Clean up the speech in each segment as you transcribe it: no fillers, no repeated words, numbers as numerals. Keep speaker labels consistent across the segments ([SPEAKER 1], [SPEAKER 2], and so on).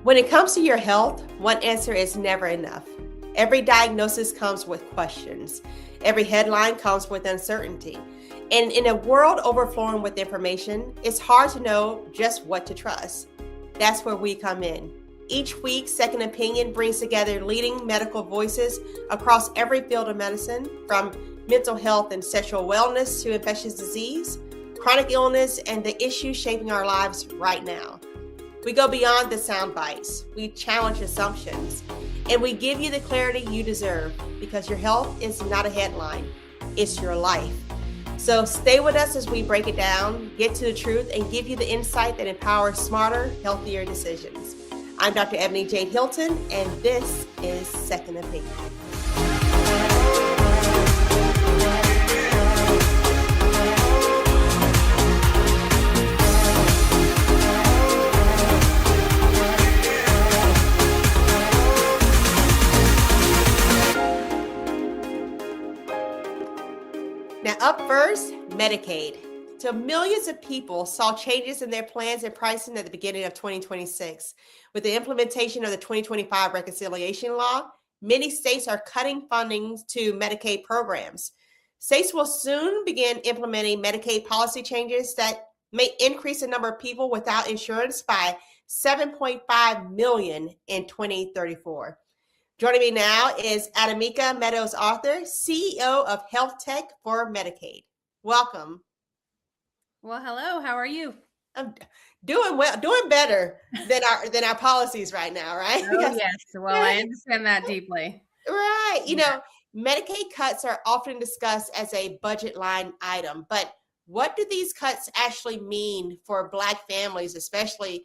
[SPEAKER 1] When it comes to your health, one answer is never enough. Every diagnosis comes with questions. Every headline comes with uncertainty. And in a world overflowing with information, it's hard to know just what to trust. That's where we come in. Each week, Second Opinion brings together leading medical voices across every field of medicine, from mental health and sexual wellness to infectious disease, chronic illness, and the issues shaping our lives right now. We go beyond the sound bites, we challenge assumptions, and we give you the clarity you deserve, because your health is not a headline, it's your life. So stay with us as we break it down, get to the truth, and give you the insight that empowers smarter, healthier decisions. I'm Dr. Ebony Jade Hilton, and this is Second Opinion. Now, up first, Medicaid. So millions of people saw changes in their plans and pricing at the beginning of 2026. With the implementation of the 2025 reconciliation law, many states are cutting funding to Medicaid programs. States will soon begin implementing Medicaid policy changes that may increase the number of people without insurance by 7.5 million in 2034. Joining me now is Adamika Meadows Arthur, CEO of Health Tech for Medicaid. Welcome.
[SPEAKER 2] Well, hello. How are you?
[SPEAKER 1] I'm doing well, doing better than our policies right now, right?
[SPEAKER 2] Oh, yes. Well, I understand that deeply.
[SPEAKER 1] Right. You know, Medicaid cuts are often discussed as a budget line item, but what do these cuts actually mean for Black families, especially,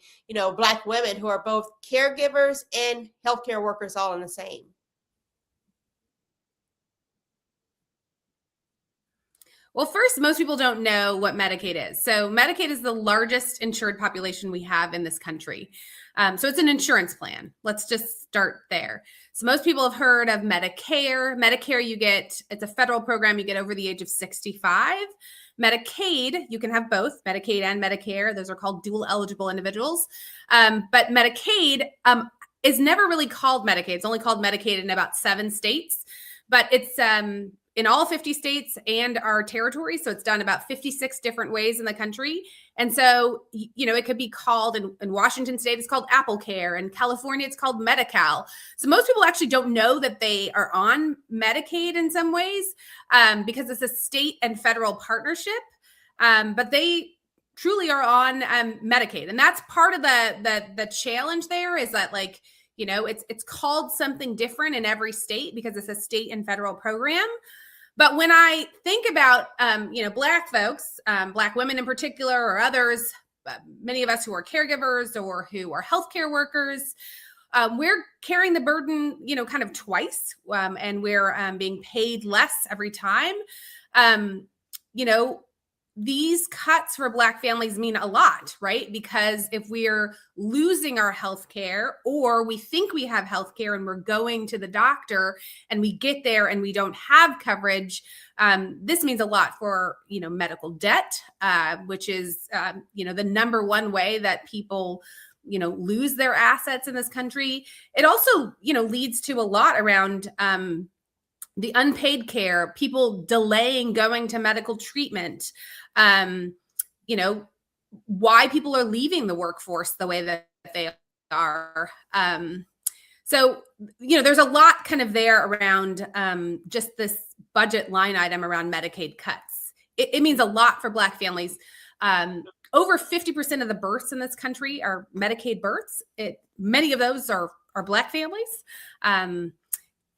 [SPEAKER 1] Black women who are both caregivers and healthcare workers all in the same?
[SPEAKER 2] Well, first, most people don't know what Medicaid is. So Medicaid is the largest insured population we have in this country. So it's an insurance plan. Let's just start there. So most people have heard of Medicare. Medicare, it's a federal program you get over the age of 65. Medicaid, you can have both, Medicaid and Medicare. Those are called dual eligible individuals. But Medicaid is never really called Medicaid. It's only called Medicaid in about 7 states. But it's in all 50 states and our territories. So it's done about 56 different ways in the country. And so, it could be called in Washington State, it's called Apple Care. In California, it's called Medi-Cal. So most people actually don't know that they are on Medicaid in some ways because it's a state and federal partnership. But they truly are on Medicaid. And that's part of the challenge there is that it's called something different in every state because it's a state and federal program. But when I think about, Black folks, Black women in particular, or others, many of us who are caregivers or who are healthcare workers, we're carrying the burden, kind of twice, and we're being paid less every time. These cuts for Black families mean a lot, right? Because if we're losing our health care, or we think we have health care and we're going to the doctor and we get there and we don't have coverage, this means a lot for, medical debt, which is, the number one way that people, lose their assets in this country. It also, leads to a lot around the unpaid care, people delaying going to medical treatment, why people are leaving the workforce the way that they are. So, there's a lot kind of there around just this budget line item around Medicaid cuts. It means a lot for Black families. Over 50% of the births in this country are Medicaid births. Many of those are Black families.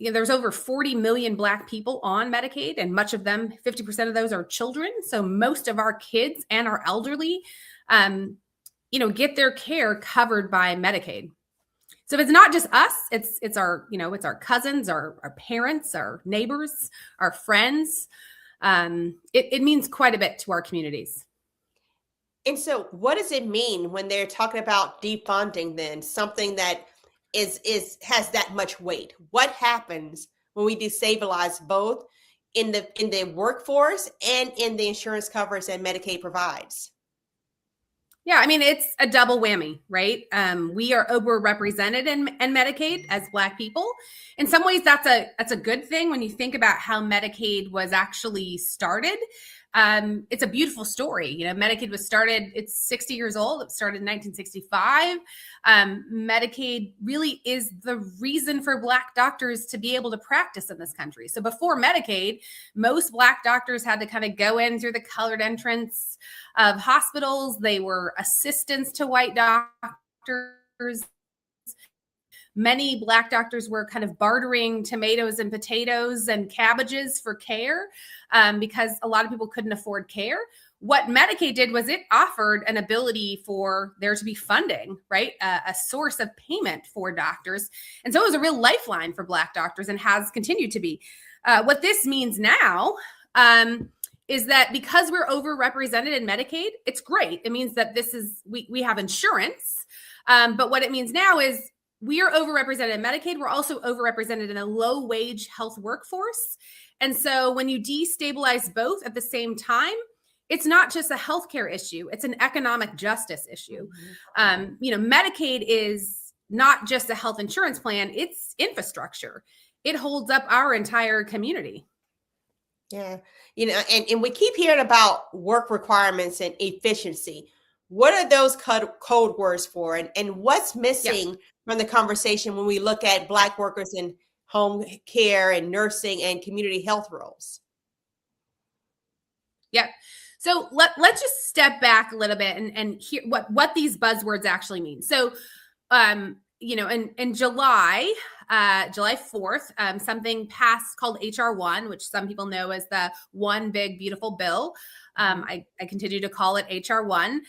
[SPEAKER 2] There's over 40 million Black people on Medicaid, and much of them, 50% of those are children. So most of our kids and our elderly, get their care covered by Medicaid. So if it's not just us, it's our, it's our cousins, our parents, our neighbors, our friends. It means quite a bit to our communities.
[SPEAKER 1] And so what does it mean when they're talking about defunding then, something that has that much weight? What happens when we destabilize both in the workforce and in the insurance coverage that Medicaid provides?
[SPEAKER 2] Yeah, I mean, it's a double whammy, right? We are overrepresented in Medicaid as Black people. In some ways, that's a good thing when you think about how Medicaid was actually started. It's a beautiful story. You know, Medicaid was started, it's 60 years old. It started in 1965. Medicaid really is the reason for Black doctors to be able to practice in this country. So before Medicaid, most Black doctors had to kind of go in through the colored entrance of hospitals. They were assistants to white doctors. Many Black doctors were kind of bartering tomatoes and potatoes and cabbages for care because a lot of people couldn't afford care. What Medicaid did was it offered an ability for there to be funding, right? A source of payment for doctors. And so it was a real lifeline for Black doctors and has continued to be. What this means now is that because we're overrepresented in Medicaid, it's great. It means that we have insurance. But what it means now is we are overrepresented in Medicaid. We're also overrepresented in a low wage health workforce. And so when you destabilize both at the same time, it's not just a healthcare issue, it's an economic justice issue. Medicaid is not just a health insurance plan, it's infrastructure. It holds up our entire community.
[SPEAKER 1] Yeah. And we keep hearing about work requirements and efficiency. What are those code words for? And what's missing from the conversation when we look at Black workers in home care and nursing and community health roles?
[SPEAKER 2] Yeah. So let's just step back a little bit and hear what these buzzwords actually mean. So, in July 4th, something passed called HR 1, which some people know as the One Big Beautiful Bill. I continue to call it HR 1.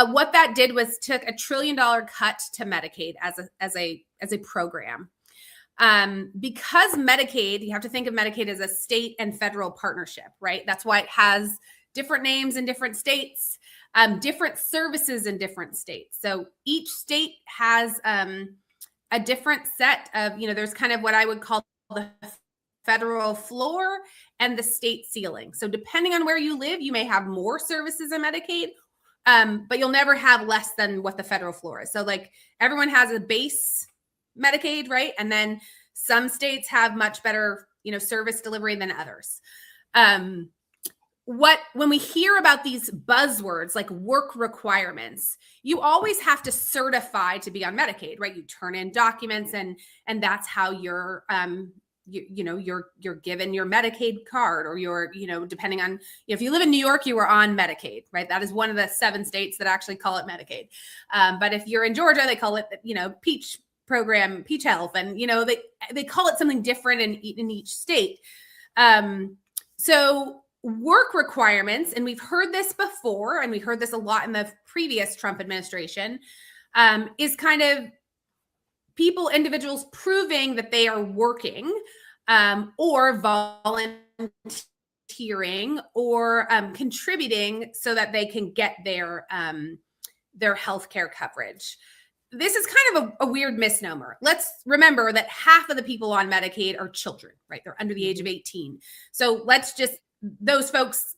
[SPEAKER 2] What that did was took $1 trillion cut to Medicaid as a program. Because Medicaid, you have to think of Medicaid as a state and federal partnership, right? That's why it has different names in different states, different services in different states. So each state has a different set of, there's kind of what I would call the federal floor and the state ceiling. So depending on where you live, you may have more services in Medicaid, but you'll never have less than what the federal floor is. So like everyone has a base Medicaid, right? And then some states have much better, service delivery than others. When we hear about these buzzwords like work requirements, you always have to certify to be on Medicaid, right? You turn in documents and that's how you're given your Medicaid card, or depending on, if you live in New York, you are on Medicaid, right? That is one of the 7 states that actually call it Medicaid. But if you're in Georgia, they call it, Peach program, Peach Health. And, they call it something different in each state. So work requirements, and we've heard this before, and we heard this a lot in the previous Trump administration, is kind of individuals proving that they are working or volunteering or contributing so that they can get their healthcare coverage. This is kind of a weird misnomer. Let's remember that half of the people on Medicaid are children, right? They're under the age of 18. So those folks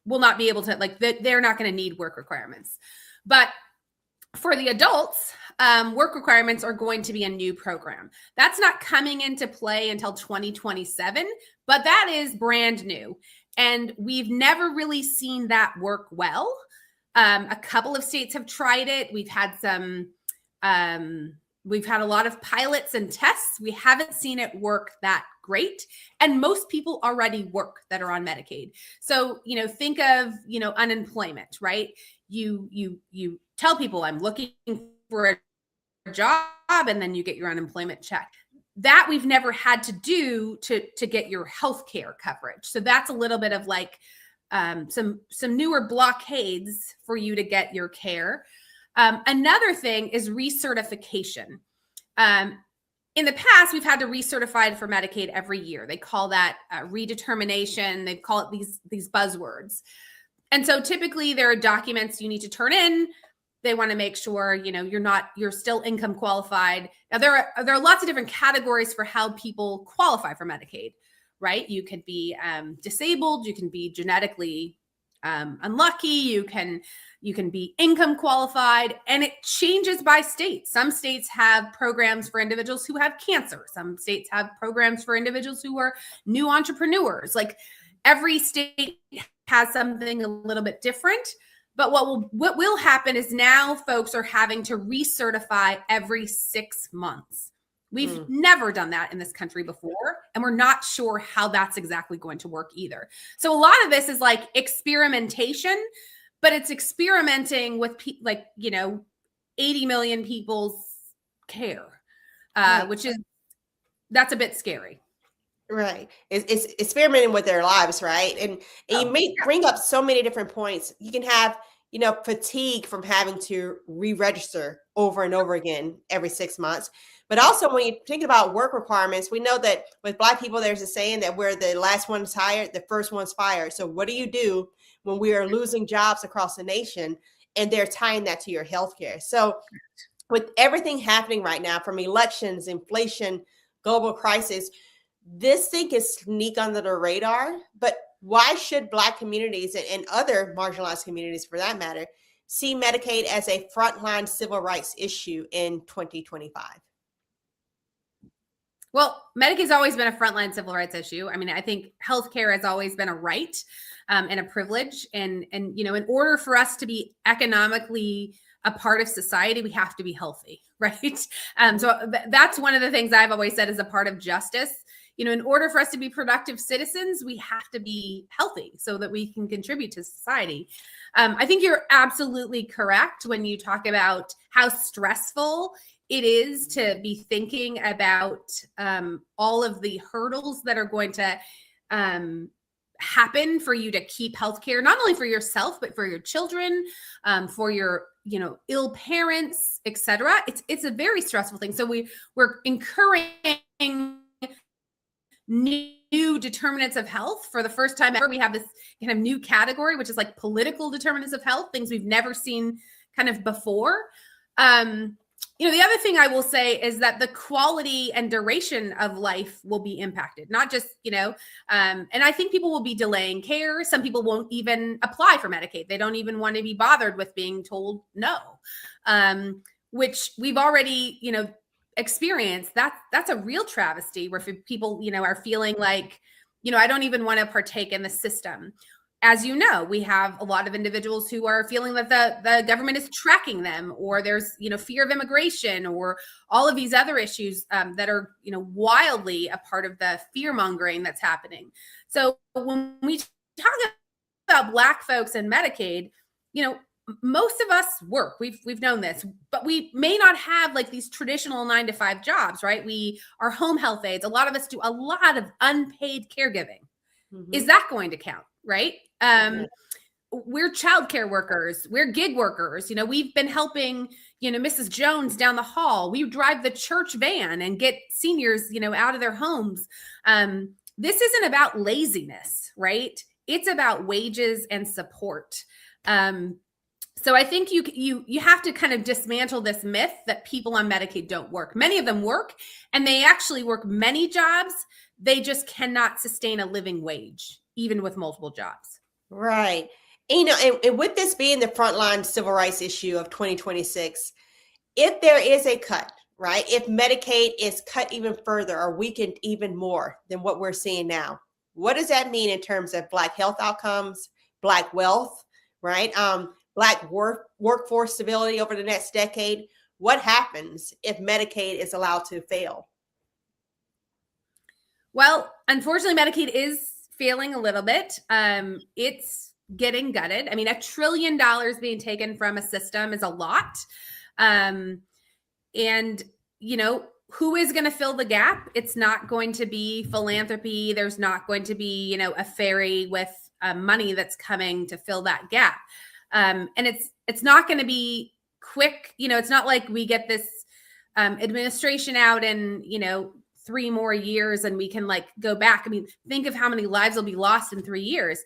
[SPEAKER 2] will not be able to, they're not going to need work requirements. But for the adults, work requirements are going to be a new program. That's not coming into play until 2027, but that is brand new. And we've never really seen that work well. A couple of states have tried it. We've had a lot of pilots and tests. We haven't seen it work that great. And most people already work that are on Medicaid. So, think of, unemployment, right? You tell people I'm looking for a job, and then you get your unemployment check. That we've never had to do to get your healthcare coverage. So that's a little bit of some newer blockades for you to get your care. Another thing is recertification. In the past, we've had to recertify for Medicaid every year. They call that redetermination. They call it these buzzwords. And so typically there are documents you need to turn in. They want to make sure, you're still income qualified. Now there are lots of different categories for how people qualify for Medicaid, right? You could be disabled, you can be genetically unlucky, you can be income qualified, and it changes by state. Some states have programs for individuals who have cancer. Some states have programs for individuals who are new entrepreneurs. Like every state has something a little bit different. But what will happen is now folks are having to recertify every 6 months. We've never done that in this country before, and we're not sure how that's exactly going to work either. So a lot of this is like experimentation, but it's experimenting with 80 million people's care, that's a bit scary.
[SPEAKER 1] Right. It's experimenting with their lives, right? And you may bring up so many different points. You can have, fatigue from having to re-register over and over again every 6 months. But also when you think about work requirements, we know that with Black people, there's a saying that we're the last one's hired, the first one's fired. So what do you do when we are losing jobs across the nation and they're tying that to your healthcare? So with everything happening right now, from elections, inflation, global crisis, this thing can sneak under the radar. But why should Black communities and other marginalized communities, for that matter, see Medicaid as a frontline civil rights issue in 2025?
[SPEAKER 2] Well, Medicaid's always been a frontline civil rights issue. I mean, I think healthcare has always been a right and a privilege. And in order for us to be economically a part of society, we have to be healthy, right? So that's one of the things I've always said is a part of justice. In order for us to be productive citizens, we have to be healthy so that we can contribute to society. I think you're absolutely correct when you talk about how stressful it is to be thinking about all of the hurdles that are going to happen for you to keep healthcare, not only for yourself, but for your children, for your ill parents, etc. It's a very stressful thing. So we're encouraging new determinants of health for the first time ever. We have this kind of new category, which is like political determinants of health, things we've never seen kind of before. The other thing I will say is that the quality and duration of life will be impacted, not just, and I think people will be delaying care. Some people won't even apply for Medicaid. They don't even want to be bothered with being told no, which we've already, experienced. That's a real travesty where people, are feeling like, I don't even want to partake in the system. As you know, we have a lot of individuals who are feeling that the government is tracking them, or there's, fear of immigration, or all of these other issues that are, wildly a part of the fear mongering that's happening. So when we talk about Black folks and Medicaid, most of us work. We've known this, but we may not have like these traditional 9-to-5 jobs, right? We are home health aides. A lot of us do a lot of unpaid caregiving. Mm-hmm. Is that going to count? Right? We're childcare workers. We're gig workers. We've been helping, Mrs. Jones down the hall. We drive the church van and get seniors, out of their homes. This isn't about laziness, right? It's about wages and support. So I think you have to kind of dismantle this myth that people on Medicaid don't work. Many of them work, and they actually work many jobs. They just cannot sustain a living wage, even with multiple jobs.
[SPEAKER 1] Right. And with this being the frontline civil rights issue of 2026, if there is a cut, right, if Medicaid is cut even further or weakened even more than what we're seeing now, what does that mean in terms of Black health outcomes, Black wealth, right? Black workforce stability over the next decade? What happens if Medicaid is allowed to fail?
[SPEAKER 2] Well, unfortunately, Medicaid is failing a little bit. It's getting gutted. I mean, $1 trillion being taken from a system is a lot. And, who is going to fill the gap? It's not going to be philanthropy. There's not going to be, a fairy with money that's coming to fill that gap. And it's not going to be quick. It's not like we get this administration out and, 3 more years and we can go back. I mean, think of how many lives will be lost in 3 years.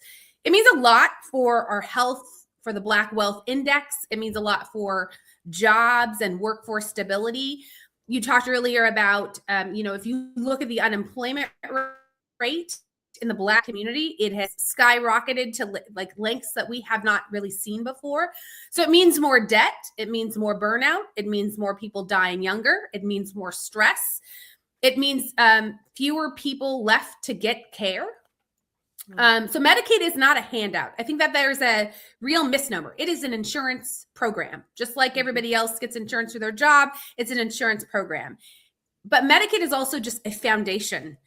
[SPEAKER 2] It means a lot for our health, for the Black Wealth Index. It means a lot for jobs and workforce stability. You talked earlier about, if you look at the unemployment rate, in the Black community, it has skyrocketed to like lengths that we have not really seen before. So it means more debt. It means more burnout. It means more people dying younger. It means more stress. It means fewer people left to get care. So Medicaid is not a handout. I think that there's a real misnomer. It is an insurance program. Just like everybody else gets insurance through their job, it's an insurance program. But Medicaid is also just a foundation.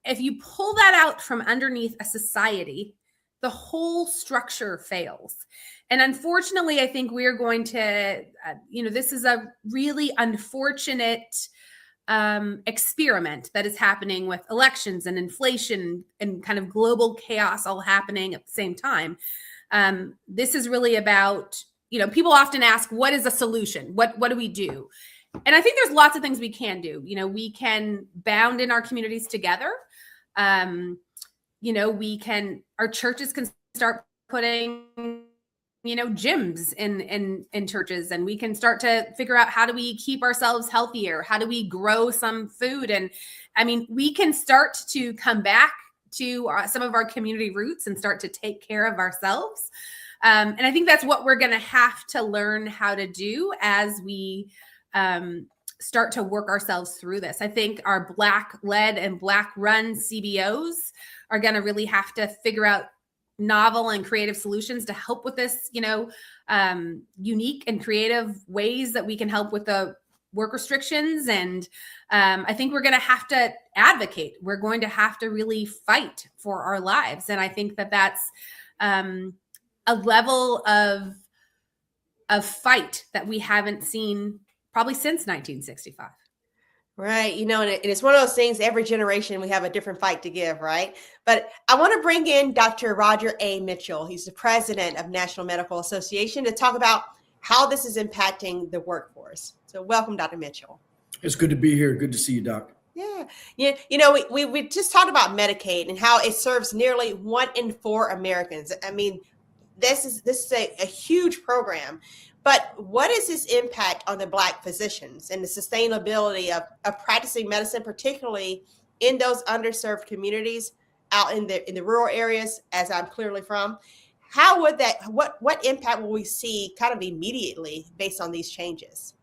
[SPEAKER 2] If you pull that out from underneath a society, the whole structure fails. And unfortunately, I think we're going to, this is a really unfortunate experiment that is happening with elections and inflation and kind of global chaos all happening at the same time. This is really about, people often ask, what is a solution? What do we do? And I think there's lots of things we can do. We can bound in our communities together. Our churches can start putting, gyms in churches, and we can start to figure out, how do we keep ourselves healthier? How do we grow some food? And we can start to come back to some of our community roots and start to take care of ourselves. And I think that's what we're going to have to learn how to do as we start to work ourselves through this. I think our Black-led and Black-run CBOs are going to really have to figure out novel and creative solutions to help with this, unique and creative ways that we can help with the work restrictions. And I think we're going to have to advocate. We're going to have to really fight for our lives. And I think that that's a level of fight that we haven't seen probably since 1965.
[SPEAKER 1] Right. And it's one of those things, every generation we have a different fight to give, right? But I want to bring in Dr. Roger A. Mitchell. He's the president of National Medical Association, to talk about how this is impacting the workforce. So welcome, Dr. Mitchell.
[SPEAKER 3] It's good to be here. Good to see you, Doc.
[SPEAKER 1] Yeah. We just talked about Medicaid and how it serves nearly 1 in 4 Americans. This is a huge program. But what is its impact on the Black physicians and the sustainability of practicing medicine, particularly in those underserved communities out in the rural areas, as I'm clearly from? How would what impact will we see kind of immediately based on these changes?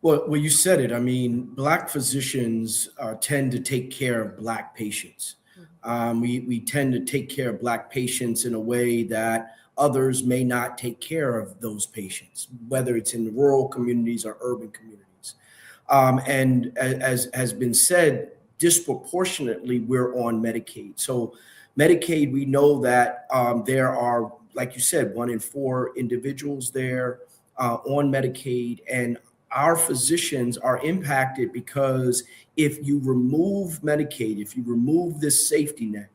[SPEAKER 3] Well, you said it. Black physicians tend to take care of Black patients. We tend to take care of Black patients in a way that others may not take care of those patients, whether it's in rural communities or urban communities. And as has been said, disproportionately, we're on Medicaid. So Medicaid, we know that there are, like you said, 1 in 4 individuals there on Medicaid. And our physicians are impacted because if you remove Medicaid, if you remove this safety net,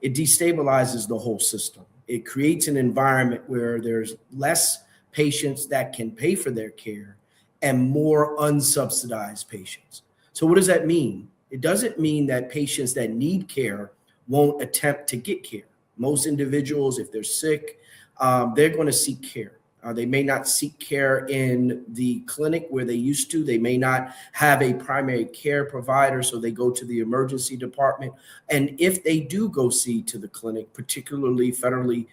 [SPEAKER 3] it destabilizes the whole system. It creates an environment where there's less patients that can pay for their care and more unsubsidized patients. So what does that mean? It doesn't mean that patients that need care won't attempt to get care. Most individuals, if they're sick, they're going to seek care. They may not seek care in the clinic where they used to. They may not have a primary care provider, so they go to the emergency department. And if they do go see to the clinic, particularly federally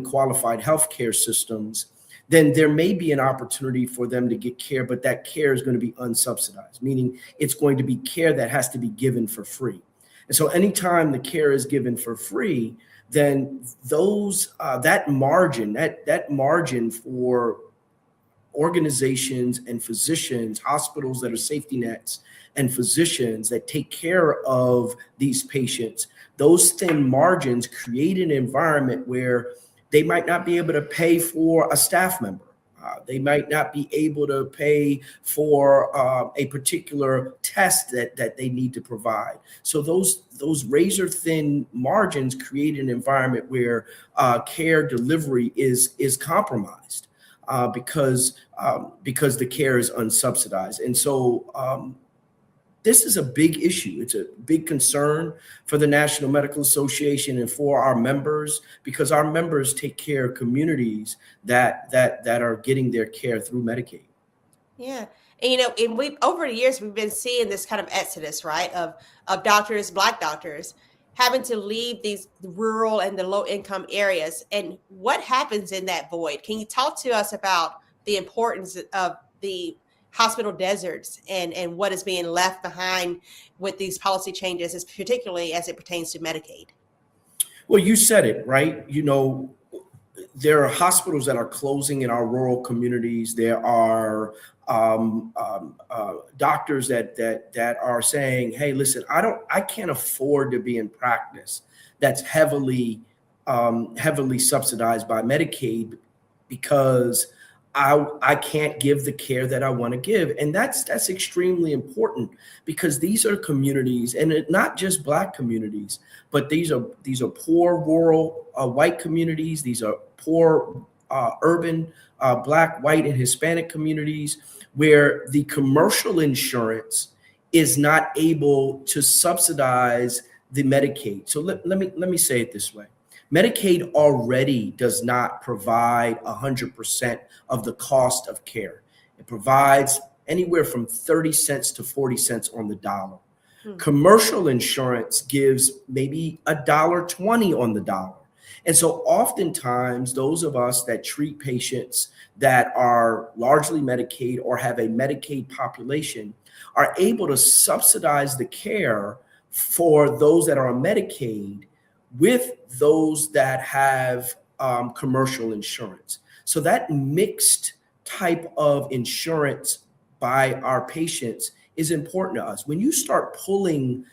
[SPEAKER 3] qualified healthcare systems, then there may be an opportunity for them to get care, but that care is going to be unsubsidized, meaning it's going to be care that has to be given for free. And so anytime the care is given for free, then that margin for organizations and physicians, hospitals that are safety nets, and physicians that take care of these patients, those thin margins create an environment where they might not be able to pay for a staff member. They might not be able to pay for a particular test that they need to provide. So those razor thin margins create an environment where care delivery is compromised because the care is unsubsidized. And so this is a big issue. It's a big concern for the National Medical Association and for our members, because our members take care of communities that are getting their care through Medicaid.
[SPEAKER 1] Yeah. And and we over the years we've been seeing this kind of exodus, right, of doctors, Black doctors, having to leave these rural and the low income areas. And what happens in that void? Can you talk to us about the importance of the hospital deserts and what is being left behind with these policy changes, particularly as it pertains to Medicaid?
[SPEAKER 3] Well, you said it, right? There are hospitals that are closing in our rural communities. There are doctors that are saying, "Hey, listen, I can't afford to be in practice that's heavily subsidized by Medicaid because I can't give the care that I want to give." And that's extremely important, because these are communities, and not just Black communities, but these are poor rural white communities. These are poor urban Black, white, and Hispanic communities where the commercial insurance is not able to subsidize the Medicaid. So let me say it this way. Medicaid already does not provide 100% of the cost of care. It provides anywhere from 30 cents to 40 cents on the dollar. Commercial insurance gives maybe $1.20 on the dollar. And so oftentimes those of us that treat patients that are largely Medicaid or have a Medicaid population are able to subsidize the care for those that are on Medicaid with those that have commercial insurance. So that mixed type of insurance by our patients is important to us. When you start pulling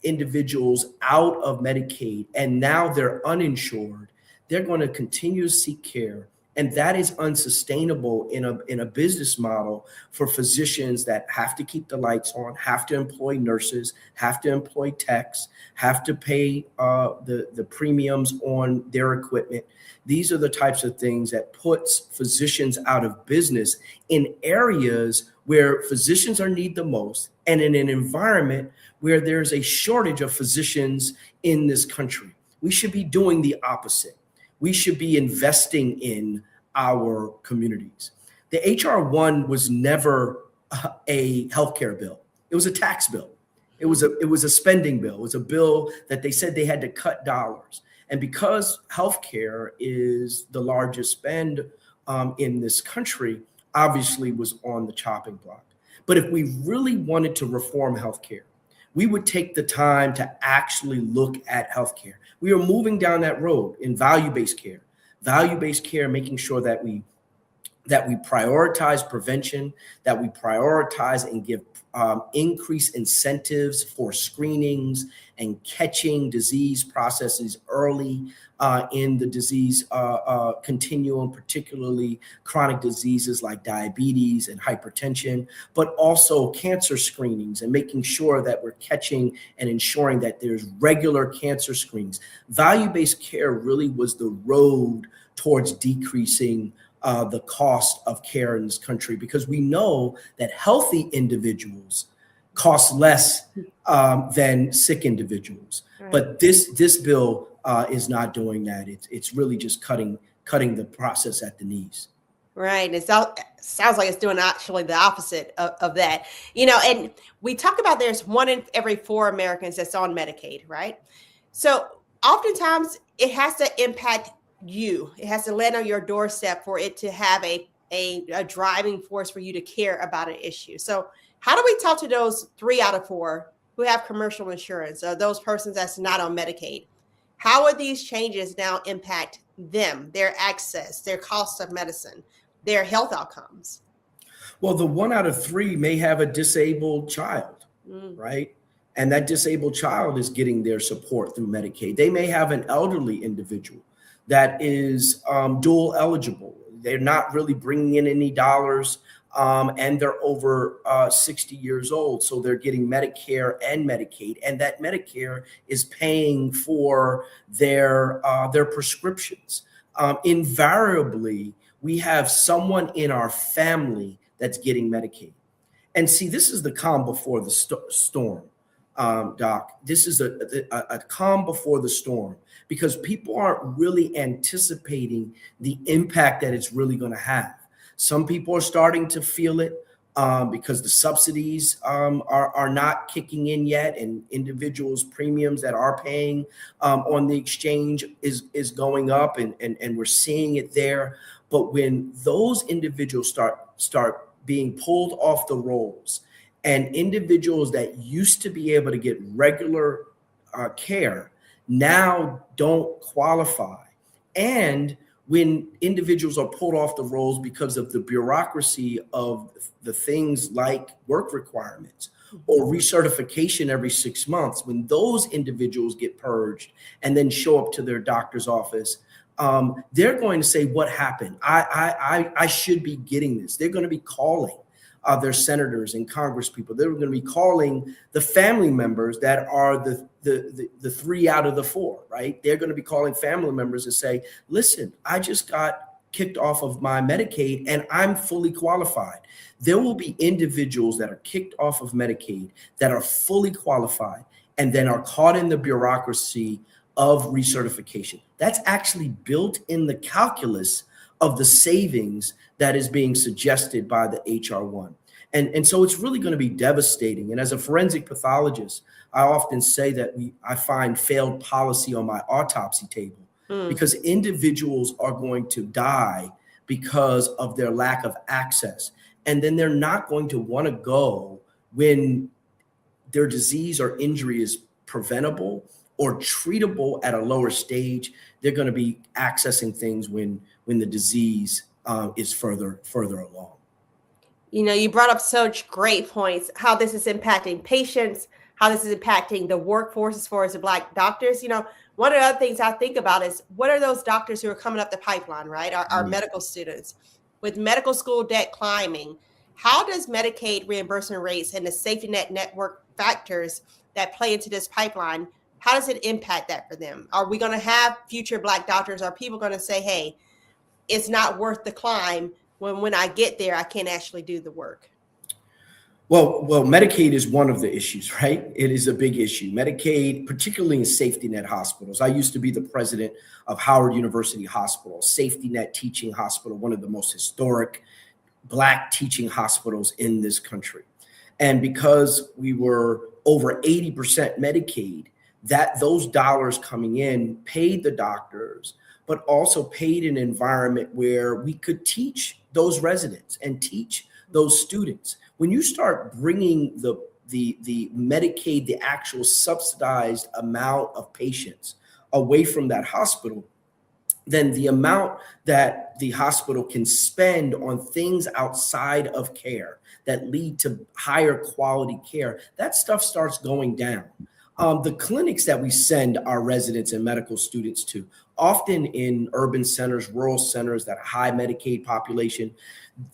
[SPEAKER 3] individuals out of Medicaid and now they're uninsured, they're going to continue to seek care. And that is unsustainable in a business model for physicians that have to keep the lights on, have to employ nurses, have to employ techs, have to pay the premiums on their equipment. These are the types of things that puts physicians out of business in areas where physicians are needed the most, and in an environment where there's a shortage of physicians in this country. We should be doing the opposite. We should be investing in our communities. The HR 1 was never a healthcare bill. It was a tax bill. It was a spending bill. It was a bill that they said they had to cut dollars. And because healthcare is the largest spend in this country, obviously was on the chopping block. But if we really wanted to reform healthcare, we would take the time to actually look at healthcare. We are moving down that road in value-based care, making sure that we prioritize prevention, that we prioritize and give increased incentives for screenings and catching disease processes early in the disease continuum, particularly chronic diseases like diabetes and hypertension, but also cancer screenings and making sure that we're catching and ensuring that there's regular cancer screenings. Value-based care really was the road towards decreasing the cost of care in this country, because we know that healthy individuals cost less than sick individuals. Right. But this bill is not doing that. It's really just cutting the process at the knees.
[SPEAKER 1] Right. It sounds like it's doing actually the opposite of that. And we talk about there's 1 in every 4 Americans that's on Medicaid, right? So oftentimes it has to impact you. It has to land on your doorstep for it to have a driving force for you to care about an issue. So how do we talk to those 3 out of 4 who have commercial insurance, or those persons that's not on Medicaid? How would these changes now impact them, their access, their cost of medicine, their health outcomes?
[SPEAKER 3] Well, the 1 out of 3 may have a disabled child, right? And that disabled child is getting their support through Medicaid. They may have an elderly individual that is dual eligible. They're not really bringing in any dollars, and they're over 60 years old. So they're getting Medicare and Medicaid, and that Medicare is paying for their prescriptions. Invariably, we have someone in our family that's getting Medicaid. And see, this is the calm before the storm, Doc. This is a calm before the storm, because people aren't really anticipating the impact that it's really going to have. Some people are starting to feel it. because the subsidies are not kicking in yet, and individuals' premiums that are paying on the exchange is going up, and we're seeing it there. But when those individuals start being pulled off the rolls, and individuals that used to be able to get regular care now don't qualify, and when individuals are pulled off the rolls because of the bureaucracy of the things like work requirements or recertification every 6 months, when those individuals get purged and then show up to their doctor's office, they're going to say, what happened? I should be getting this. They're going to be calling their senators and Congress people. They're going to be calling the family members that are the 3 out of the 4, right? They're going to be calling family members and say, listen, I just got kicked off of my Medicaid and I'm fully qualified. There will be individuals that are kicked off of Medicaid that are fully qualified and then are caught in the bureaucracy of recertification. That's actually built in the calculus of the savings that is being suggested by the HR1. And so it's really going to be devastating. And as a forensic pathologist, I often say that I find failed policy on my autopsy table because individuals are going to die because of their lack of access. And then they're not going to want to go when their disease or injury is preventable or treatable at a lower stage. They're going to be accessing things when the disease is further along.
[SPEAKER 1] You know, you brought up such great points, how this is impacting patients, how this is impacting the workforce as far as the Black doctors. You know, one of the other things I think about is what are those doctors who are coming up the pipeline, right? Our medical students. With medical school debt climbing, how does Medicaid reimbursement rates and the safety net network factors that play into this pipeline, how does it impact that for them? Are we going to have future Black doctors? Are people going to say, hey, it's not worth the climb when I get there, I can't actually do the work?
[SPEAKER 3] Well, Medicaid is one of the issues, right? It is a big issue. Medicaid, particularly in safety net hospitals. I used to be the president of Howard University Hospital, safety net teaching hospital, one of the most historic Black teaching hospitals in this country. And because we were over 80% Medicaid, that those dollars coming in paid the doctors, but also paid an environment where we could teach those residents and teach those students. When you start bringing the Medicaid, the actual subsidized amount of patients away from that hospital, then the amount that the hospital can spend on things outside of care that lead to higher quality care, that stuff starts going down. The clinics that we send our residents and medical students to, often in urban centers, rural centers that are high Medicaid population,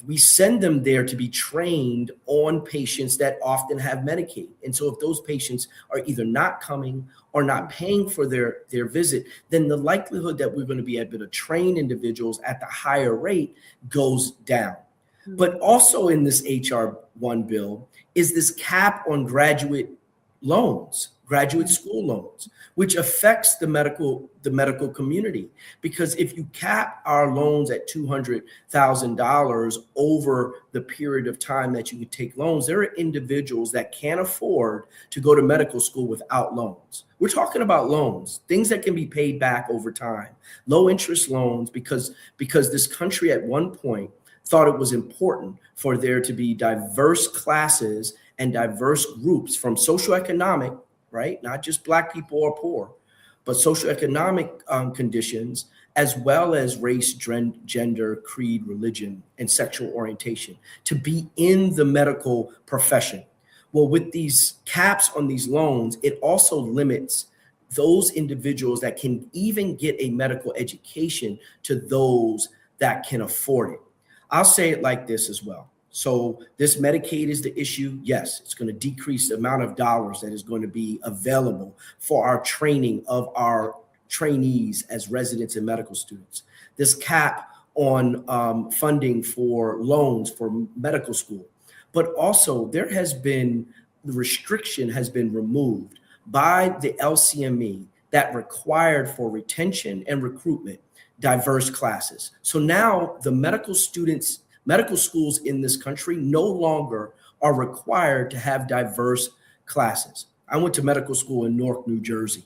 [SPEAKER 3] we send them there to be trained on patients that often have Medicaid. And so if those patients are either not coming or not paying for their visit, then the likelihood that we're going to be able to train individuals at the higher rate goes down. But also in this HR1 bill is this cap on graduate loans, graduate school loans, which affects the medical community. Because if you cap our loans at $200,000 over the period of time that you could take loans, there are individuals that can't afford to go to medical school without loans. We're talking about loans, things that can be paid back over time, low interest loans, because this country at one point thought it was important for there to be diverse classes and diverse groups from socioeconomic, right? Not just Black people or poor, but socioeconomic conditions, as well as race, gender, creed, religion, and sexual orientation to be in the medical profession. Well, with these caps on these loans, it also limits those individuals that can even get a medical education to those that can afford it. I'll say it like this as well. So this Medicaid is the issue. Yes, it's going to decrease the amount of dollars that is going to be available for our training of our trainees as residents and medical students. This cap on funding for loans for medical school. But also the restriction has been removed by the LCME that required for retention and recruitment diverse classes. So now the medical students Medical schools in this country no longer are required to have diverse classes. I went to medical school in Newark, New Jersey.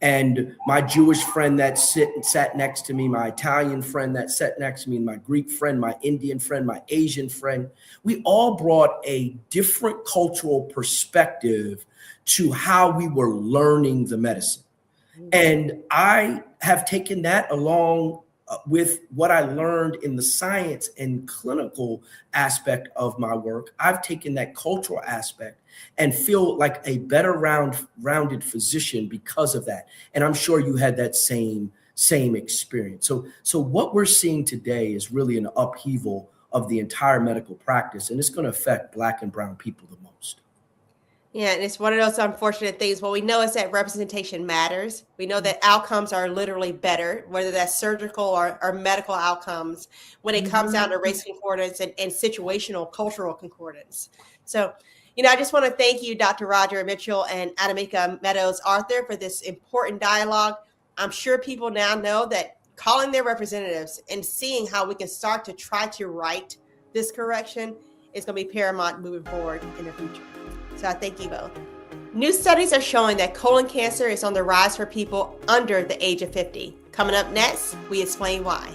[SPEAKER 3] And my Jewish friend that sat next to me, my Italian friend that sat next to me, my Greek friend, my Indian friend, my Asian friend, we all brought a different cultural perspective to how we were learning the medicine. And I have taken that along with what I learned in the science and clinical aspect of my work. I've taken that cultural aspect and feel like a better rounded physician because of that. And I'm sure you had that same experience. So what we're seeing today is really an upheaval of the entire medical practice, and it's going to affect Black and brown people the most.
[SPEAKER 1] Yeah, and it's one of those unfortunate things. What we know is that representation matters. We know that outcomes are literally better, whether that's surgical or medical outcomes, when it comes down to race concordance and situational cultural concordance. So, I just want to thank you, Dr. Roger Mitchell and Adamika Meadows Arthur, for this important dialogue. I'm sure people now know that calling their representatives and seeing how we can start to try to right this correction is going to be paramount moving forward in the future. So I thank you both. New studies are showing that colon cancer is on the rise for people under the age of 50. Coming up next, we explain why.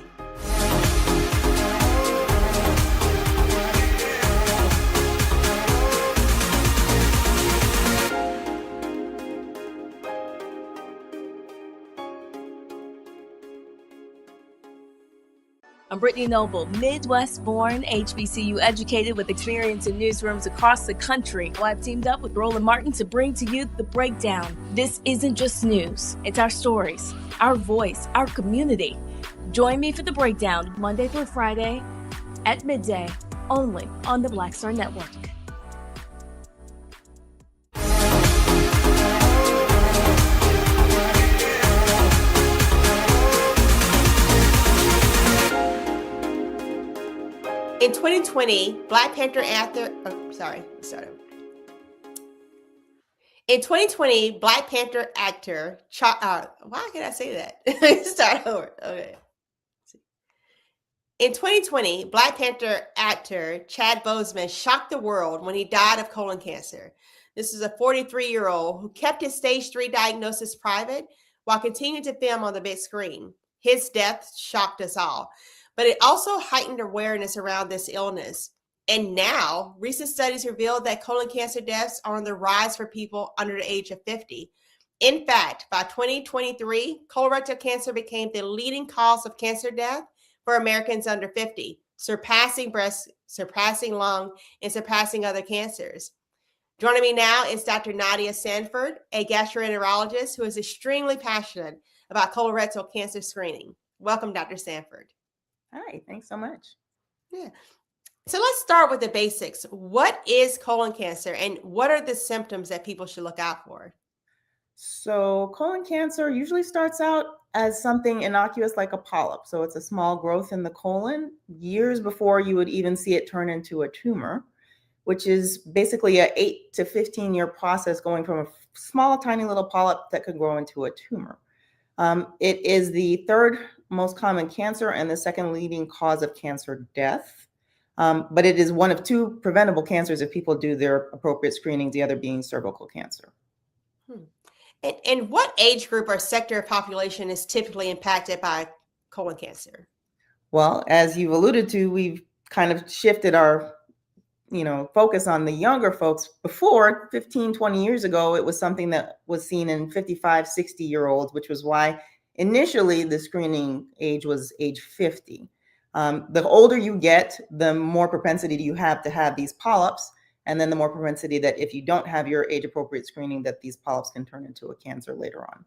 [SPEAKER 4] I'm Brittany Noble, Midwest-born, HBCU educated with experience in newsrooms across the country. Well, I've teamed up with Roland Martin to bring to you The Breakdown. This isn't just news. It's our stories, our voice, our community. Join me for The Breakdown, Monday through Friday at midday, only on the Black Star Network.
[SPEAKER 1] In 2020, Black Panther actor, In 2020, Black Panther actor, why can I say that? Start over. Okay. In 2020, Black Panther actor Chad Boseman shocked the world when he died of colon cancer. This is a 43-year-old who kept his stage 3 diagnosis private while continuing to film on the big screen. His death shocked us all, but it also heightened awareness around this illness. And now, recent studies reveal that colon cancer deaths are on the rise for people under the age of 50. In fact, by 2023, colorectal cancer became the leading cause of cancer death for Americans under 50, surpassing breast, surpassing lung, and surpassing other cancers. Joining me now is Dr. Nadia Sanford, a gastroenterologist who is extremely passionate about colorectal cancer screening. Welcome, Dr. Sanford.
[SPEAKER 5] Hi, thanks so much.
[SPEAKER 1] Yeah. So let's start with the basics. What is colon cancer and what are the symptoms that people should look out for?
[SPEAKER 5] So colon cancer usually starts out as something innocuous like a polyp. So it's a small growth in the colon years before you would even see it turn into a tumor, which is basically an 8 to 15 year process going from a small, tiny little polyp that could grow into a tumor. It is the third most common cancer and the second leading cause of cancer death. But it is one of two preventable cancers if people do their appropriate screening, the other being cervical cancer.
[SPEAKER 1] And what age group or sector of population is typically impacted by colon cancer?
[SPEAKER 5] Well, as you've alluded to, we've kind of shifted our focus on the younger folks. Before 15, 20 years ago, it was something that was seen in 55, 60-year-olds, which was why initially the screening age was age 50. The older you get, the more propensity you have to have these polyps, and then the more propensity that if you don't have your age-appropriate screening, that these polyps can turn into a cancer later on.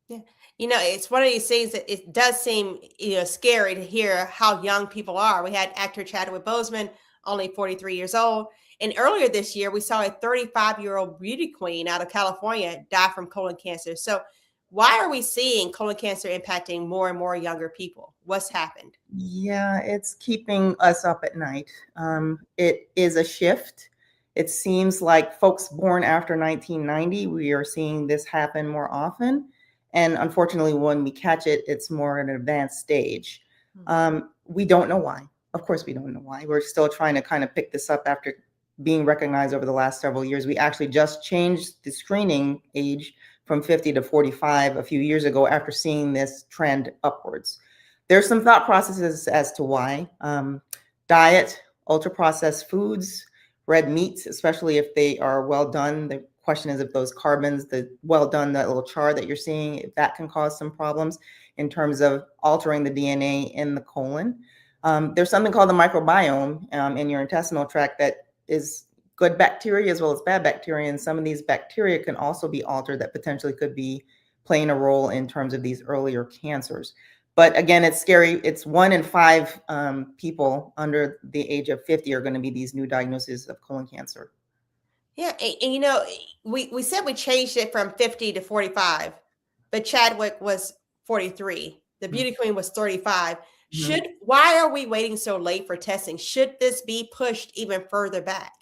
[SPEAKER 1] Yeah, it's one of these things that it does seem scary to hear how young people are. We had actor Chadwick Boseman, only 43 years old. And earlier this year, we saw a 35-year-old beauty queen out of California die from colon cancer. So why are we seeing colon cancer impacting more and more younger people? What's happened?
[SPEAKER 5] Yeah, it's keeping us up at night. It is a shift. It seems like folks born after 1990, we are seeing this happen more often. And unfortunately, when we catch it, it's more at an advanced stage. We don't know why. Of course, we don't know why. We're still trying to kind of pick this up after being recognized over the last several years. We actually just changed the screening age from 50 to 45 a few years ago after seeing this trend upwards. There's some thought processes as to why. Diet, ultra processed foods, red meats, especially if they are well done. The question is if those carbons, the well done, that little char that you're seeing, if that can cause some problems in terms of altering the DNA in the colon. There's something called the microbiome in your intestinal tract that is good bacteria as well as bad bacteria. And some of these bacteria can also be altered that potentially could be playing a role in terms of these earlier cancers. But again, it's scary. It's 1 in 5 people under the age of 50 are going to be these new diagnoses of colon cancer.
[SPEAKER 1] Yeah, and we said we changed it from 50 to 45, but Chadwick was 43. The beauty queen was 35. Why are we waiting so late for testing? Should this be pushed even further back?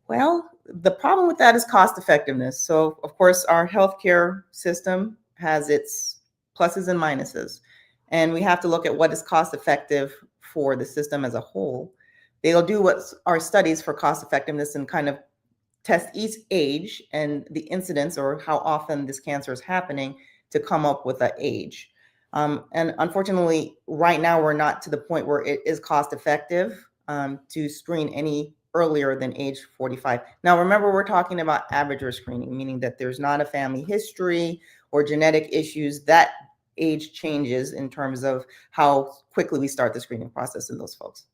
[SPEAKER 5] Well, the problem with that is cost effectiveness. So, of course, our healthcare system has its pluses and minuses, and we have to look at what is cost effective for the system as a whole. They'll do what are studies for cost effectiveness and kind of test each age and the incidence or how often this cancer is happening to come up with an age. And unfortunately, right now, we're not to the point where it is cost effective to screen any earlier than age 45. Now, remember, we're talking about average risk screening, meaning that there's not a family history or genetic issues. That age changes in terms of how quickly we start the screening process in those folks.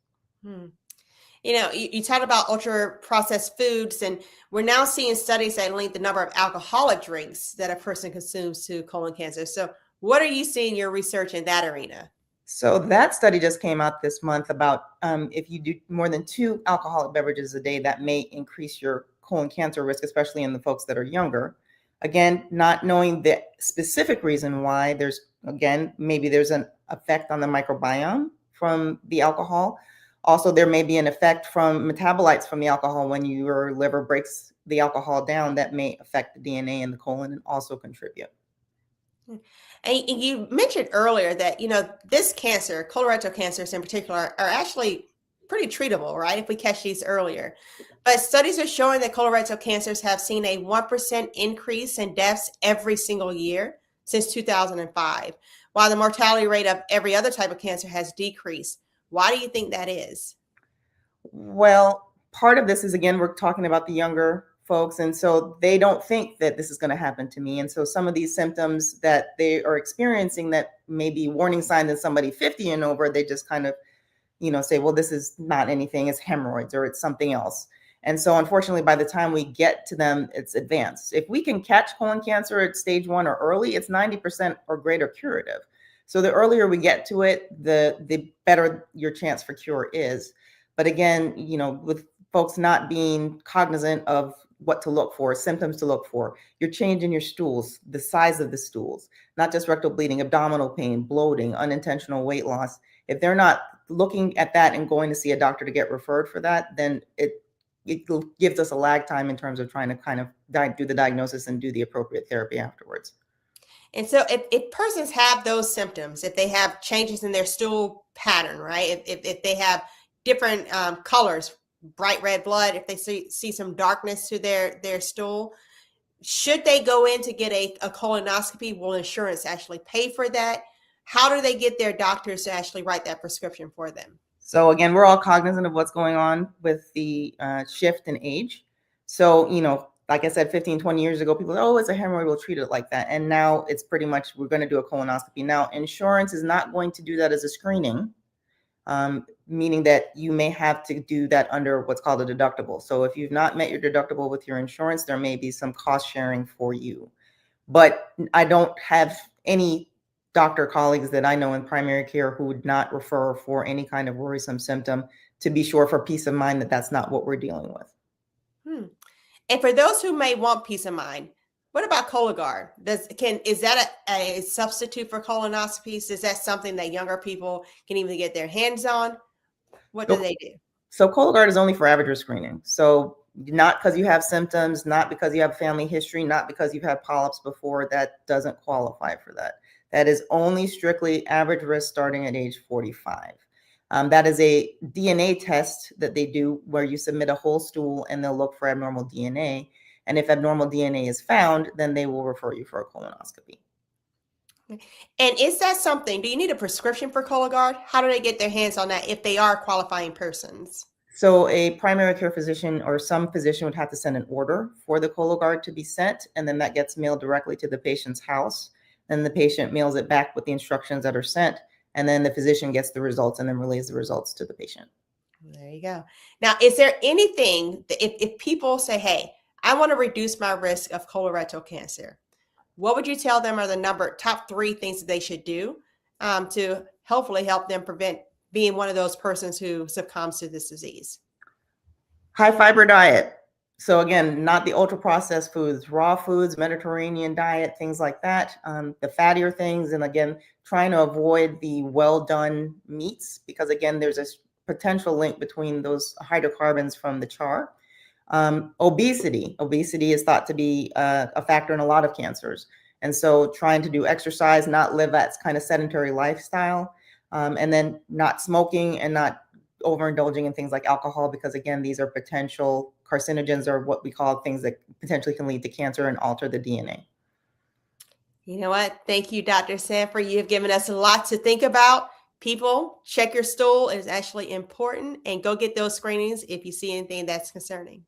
[SPEAKER 1] You talked about ultra processed foods, and we're now seeing studies that link the number of alcoholic drinks that a person consumes to colon cancer. So what are you seeing in your research in that arena?
[SPEAKER 5] So that study just came out this month about if you do more than 2 alcoholic beverages a day, that may increase your colon cancer risk, especially in the folks that are younger. Again, not knowing the specific reason why, maybe there's an effect on the microbiome from the alcohol. Also, there may be an effect from metabolites from the alcohol when your liver breaks the alcohol down that may affect the DNA in the colon and also contribute.
[SPEAKER 1] And you mentioned earlier that, this cancer, colorectal cancers in particular, are actually pretty treatable, right? If we catch these earlier. But studies are showing that colorectal cancers have seen a 1% increase in deaths every single year since 2005, while the mortality rate of every other type of cancer has decreased. Why do you think that is?
[SPEAKER 5] Well, part of this is, again, we're talking about the younger folks, and so they don't think that this is going to happen to me. And so some of these symptoms that they are experiencing that may be warning signs in somebody 50 and over, they just kind of, say, well, this is not anything, it's hemorrhoids or it's something else. And so unfortunately, by the time we get to them, it's advanced. If we can catch colon cancer at stage 1 or early, it's 90% or greater curative. So the earlier we get to it, the better your chance for cure is. But again, with folks not being cognizant of what to look for, symptoms to look for, your change in your stools, the size of the stools, not just rectal bleeding, abdominal pain, bloating, unintentional weight loss. If they're not looking at that and going to see a doctor to get referred for that, then it gives us a lag time in terms of trying to kind of do the diagnosis and do the appropriate therapy afterwards.
[SPEAKER 1] And so if persons have those symptoms, if they have changes in their stool pattern, right? If they have different colors, bright red blood, if they see some darkness to their stool, should they go in to get a colonoscopy? Will insurance actually pay for that? How do they get their doctors to actually write that prescription for them?
[SPEAKER 5] So again, we're all cognizant of what's going on with the shift in age. So, like I said, 15, 20 years ago, people said, oh, it's a hemorrhoid, we'll treat it like that. And now it's pretty much, we're going to do a colonoscopy. Now, insurance is not going to do that as a screening, meaning that you may have to do that under what's called a deductible. So if you've not met your deductible with your insurance, there may be some cost sharing for you. But I don't have any doctor colleagues that I know in primary care who would not refer for any kind of worrisome symptom, to be sure for peace of mind that that's not what we're dealing with.
[SPEAKER 1] And for those who may want peace of mind, what about Cologuard? Is that a substitute for colonoscopies? Is that something that younger people can even get their hands on? What do they do?
[SPEAKER 5] So Cologuard is only for average risk screening. So not because you have symptoms, not because you have family history, not because you've had polyps before, that doesn't qualify for that. That is only strictly average risk starting at age 45. That is a DNA test that they do where you submit a whole stool and they'll look for abnormal DNA. And if abnormal DNA is found, then they will refer you for a colonoscopy.
[SPEAKER 1] And is that something, do you need a prescription for Cologuard? How do they get their hands on that if they are qualifying persons?
[SPEAKER 5] So a primary care physician or some physician would have to send an order for the Cologuard to be sent, and then that gets mailed directly to the patient's house. Then the patient mails it back with the instructions that are sent, and then the physician gets the results and then relays the results to the patient.
[SPEAKER 1] There you go. Now, is there anything that if people say, hey, I want to reduce my risk of colorectal cancer, what would you tell them are the top 3 things that they should do to hopefully help them prevent being one of those persons who succumbs to this disease?
[SPEAKER 5] High fiber diet. So again, not the ultra processed foods, raw foods, Mediterranean diet, things like that. The fattier things. And again, trying to avoid the well done meats, because again, there's a potential link between those hydrocarbons from the char. Obesity is thought to be a factor in a lot of cancers. And so trying to do exercise, not live that kind of sedentary lifestyle, and then not smoking and not overindulging in things like alcohol, because again, these are potential carcinogens, or what we call things that potentially can lead to cancer and alter the DNA.
[SPEAKER 1] You know what? Thank you, Dr. Sanford. You have given us a lot to think about. People, check your stool. It is actually important, and go get those screenings if you see anything that's concerning.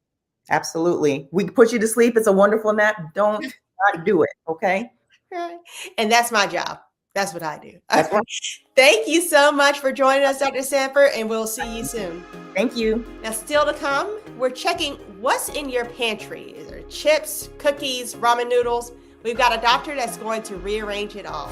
[SPEAKER 5] Absolutely. We can put you to sleep. It's a wonderful nap. Don't not do it. Okay.
[SPEAKER 1] Right. And that's my job. That's what I do.
[SPEAKER 5] That's right.
[SPEAKER 1] Thank you so much for joining us, Dr. Sanford, and we'll see you soon.
[SPEAKER 5] Thank you.
[SPEAKER 1] Now, still to come, we're checking what's in your pantry. Is there chips, cookies, ramen noodles? We've got a doctor that's going to rearrange it all.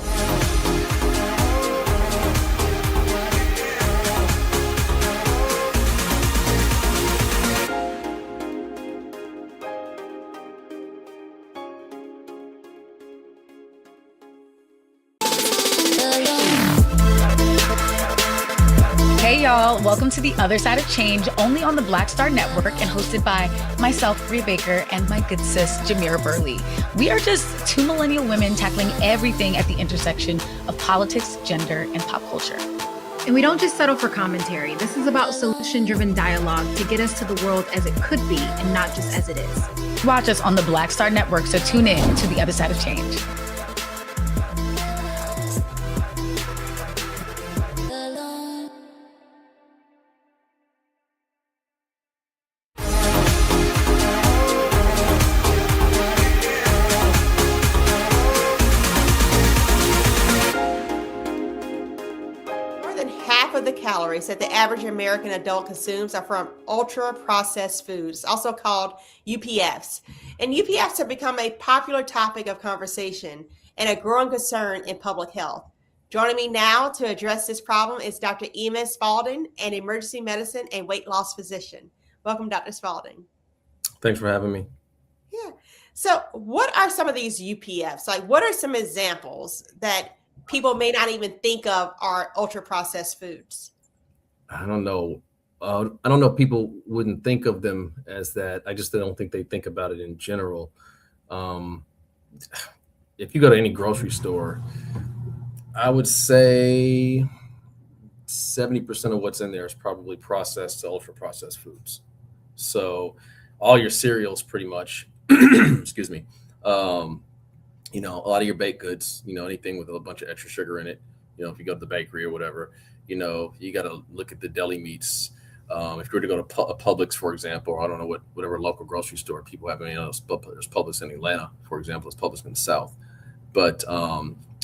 [SPEAKER 6] Hey y'all, welcome to The Other Side of Change, only on the Black Star Network and hosted by myself, Bria Baker, and my good sis, Jamira Burley. We are just 2 millennial women tackling everything at the intersection of politics, gender, and pop culture.
[SPEAKER 7] And we don't just settle for commentary. This is about solution-driven dialogue to get us to the world as it could be and not just as it is.
[SPEAKER 6] Watch us on the Black Star Network, so tune in to The Other Side of Change.
[SPEAKER 1] The calories that the average American adult consumes are from ultra-processed foods, also called UPFs. And UPFs have become a popular topic of conversation and a growing concern in public health. Joining me now to address this problem is Dr. Ema Spalding, an emergency medicine and weight loss physician. Welcome, Dr. Spalding.
[SPEAKER 8] Thanks for having me.
[SPEAKER 1] Yeah. So what are some of these UPFs? Like, what are some examples that people may not even think of are ultra-processed foods?
[SPEAKER 8] I don't know. I don't know if people wouldn't think of them as that. I just don't think they think about it in general. If you go to any grocery store, I would say 70% of what's in there is probably processed to ultra-processed foods. So all your cereals pretty much, excuse me, a lot of your baked goods, anything with a bunch of extra sugar in it, if you go to the bakery or whatever, you got to look at the deli meats. If you were to go to Publix, for example, or I don't know whatever local grocery store people have, there's Publix in Atlanta, for example, there's Publix in the South. But,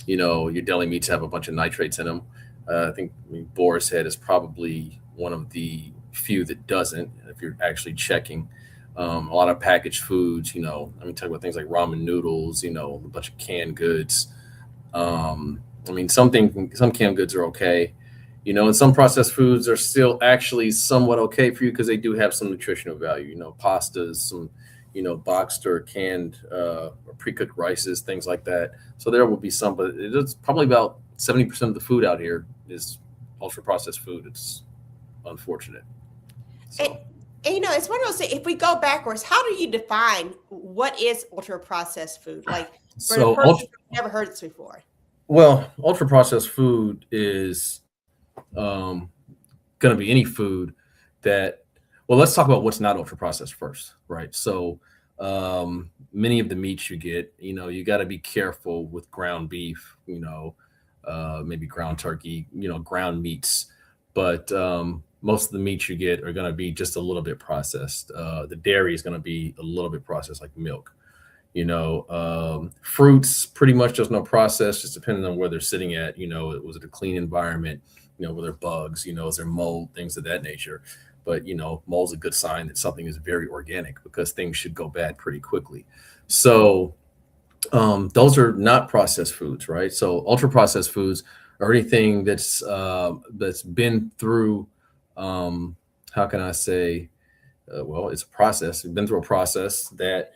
[SPEAKER 8] your deli meats have a bunch of nitrates in them. I think Boar's Head is probably one of the few that doesn't, if you're actually checking. A lot of packaged foods, talk about things like ramen noodles, a bunch of canned goods. Some canned goods are okay, and some processed foods are still actually somewhat okay for you because they do have some nutritional value, pastas, some, boxed or canned or pre-cooked rices, things like that. So there will be some, but it's probably about 70% of the food out here is ultra processed food. It's unfortunate. So.
[SPEAKER 1] And it's one of those things, if we go backwards, how do you define what is ultra-processed food? Like, for the person who's never heard this before.
[SPEAKER 8] Well, ultra-processed food is going to be any food that, well, let's talk about what's not ultra processed first, right? So many of the meats you get, you got to be careful with ground beef, maybe ground turkey, ground meats. But most of the meats you get are going to be just a little bit processed. The dairy is going to be a little bit processed, like milk. Fruits, pretty much there's no process, just depending on where they're sitting at. Was it a clean environment? Were there bugs? Is there mold? Things of that nature. But mold's a good sign that something is very organic, because things should go bad pretty quickly. So those are not processed foods, right? So ultra processed foods are anything that's been through, how can I say, it's a process. It's been through a process that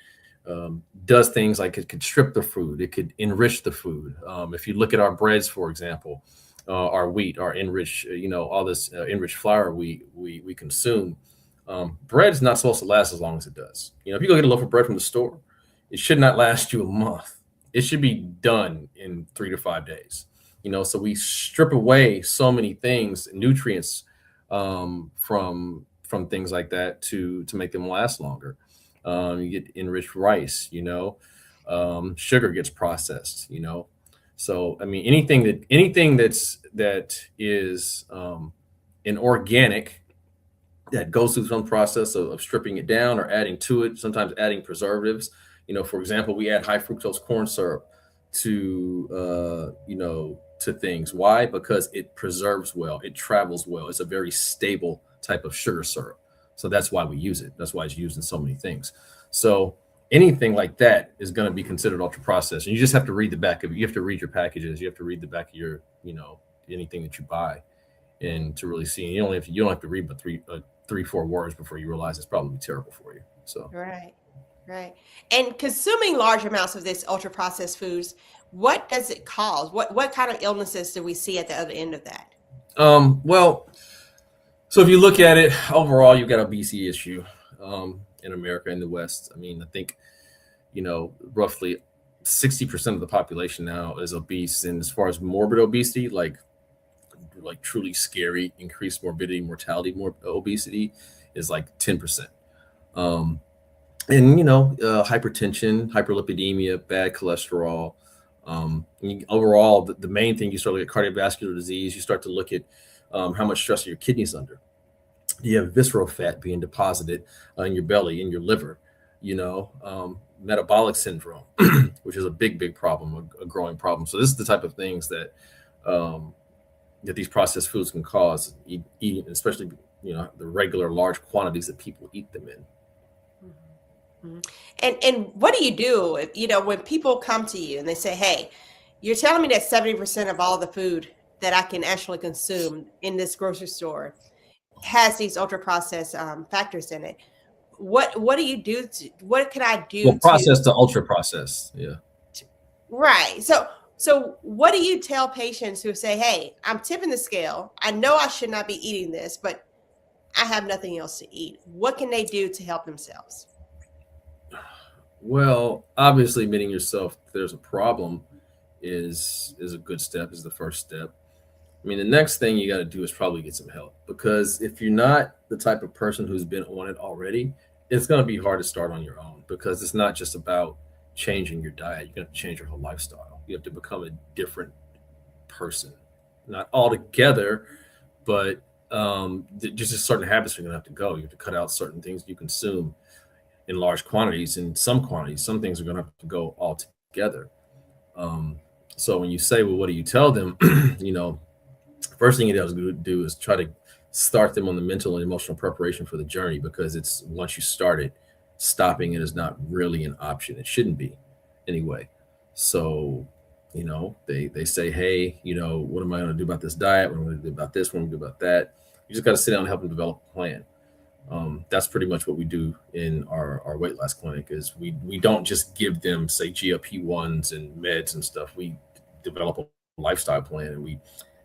[SPEAKER 8] does things like it could strip the food, it could enrich the food. If you look at our breads, for example, our wheat, our enriched, all this enriched flour we consume, bread is not supposed to last as long as it does. If you go get a loaf of bread from the store, it should not last you a month. It should be done in 3 to 5 days. So we strip away so many things, nutrients, from things like that to make them last longer. You get enriched rice, sugar gets processed, So anything that is an organic, that goes through some process of stripping it down or adding to it, sometimes adding preservatives. For example, we add high fructose corn syrup to things. Why? Because it preserves well, it travels well. It's a very stable type of sugar syrup. So that's why we use it. That's why it's used in so many things. So anything like that is going to be considered ultra processed. And you just have to read the back of it. You have to read your packages. You have to read the back of your, anything that you buy, and to really see. And you don't have to read but three, 4 words before you realize it's probably terrible for you. So
[SPEAKER 1] Right. And consuming large amounts of this ultra processed foods, what does it cause? What kind of illnesses do we see at the other end of that?
[SPEAKER 8] Well, so if you look at it overall, you've got an obesity issue in America, in the West. I think, roughly 60% of the population now is obese. And as far as morbid obesity, like truly scary, increased morbidity, mortality, obesity is like 10%. And hypertension, hyperlipidemia, bad cholesterol. Overall, the main thing, you start to look at cardiovascular disease. You start to look at how much stress are your kidneys under. You have visceral fat being deposited in your belly, in your liver. Metabolic syndrome, which is a big problem, a growing problem. So this is the type of things that that these processed foods can cause, eating, especially the regular large quantities that people eat them in.
[SPEAKER 1] And what do you do if, when people come to you and they say, hey, you're telling me that 70% of all the food that I can actually consume in this grocery store has these ultra processed factors in it. What do you do? What can I do?
[SPEAKER 8] Well, processed to ultra processed. Yeah.
[SPEAKER 1] Right. So what do you tell patients who say, hey, I'm tipping the scale. I know I should not be eating this, but I have nothing else to eat. What can they do to help themselves?
[SPEAKER 8] Well, obviously admitting yourself there's a problem is a good step, is the first step. The next thing you got to do is probably get some help, because if you're not the type of person who's been on it already, it's going to be hard to start on your own, because it's not just about changing your diet. You're going to change your whole lifestyle. You have to become a different person, not altogether, but just certain habits are going to have to go. You have to cut out certain things you consume in large quantities, in some quantities. Some things are going to have to go altogether. So when you say, well, what do you tell them? First thing you have to do is try to start them on the mental and emotional preparation for the journey, because it's, once you start it, stopping it is not really an option. It shouldn't be anyway. So, they say, hey, what am I going to do about this diet? What am I going to do about this? What am I going to do about that? You just got to sit down and help them develop a plan. That's pretty much what we do in our weight loss clinic. Is we don't just give them, say, GLP-1s and meds and stuff. We develop a lifestyle plan, and we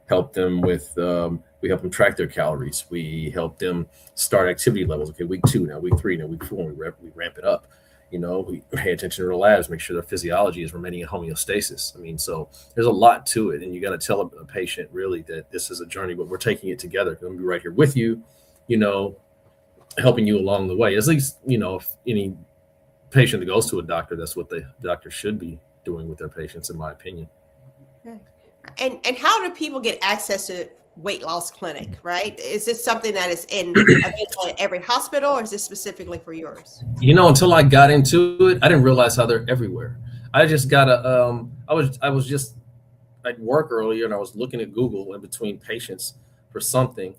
[SPEAKER 8] help them with we help them track their calories. We help them start activity levels. Okay, week 2 now, week 3 now, week 4, we ramp it up. We pay attention to the labs, make sure their physiology is remaining in homeostasis. I mean, so there's a lot to it, and you got to tell a patient really that this is a journey, but we're taking it together. I'm gonna be right here with you, helping you along the way. At least, if any patient that goes to a doctor, that's what the doctor should be doing with their patients, in my opinion.
[SPEAKER 1] And how do people get access to weight loss clinic, right? Is this something that is available at every hospital, or is this specifically for yours?
[SPEAKER 8] Until I got into it, I didn't realize how they're everywhere. I just got I was just at work earlier, and I was looking at Google in between patients for something,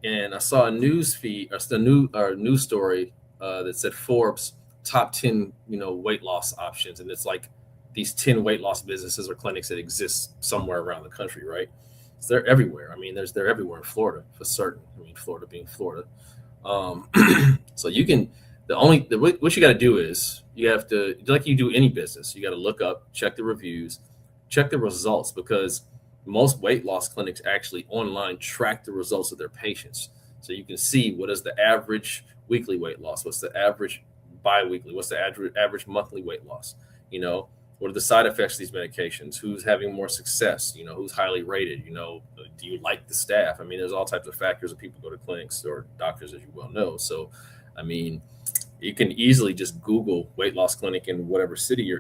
[SPEAKER 8] and I saw a news feed, or news story that said Forbes top 10, weight loss options, and it's like these 10 weight loss businesses or clinics that exist somewhere around the country, right? So they're everywhere. I mean, they're everywhere in Florida for certain. I mean, Florida being Florida. So you can, what you got to do is you have to, like you do any business, you got to look up, check the reviews, check the results, because most weight loss clinics actually online track the results of their patients. So you can see what is the average weekly weight loss, what's the average bi-weekly, what's the average monthly weight loss, what are the side effects of these medications, who's having more success, who's highly rated, do you like the staff? I mean, there's all types of factors that people go to clinics or doctors, as you well know. So, I mean, you can easily just Google weight loss clinic in whatever city you're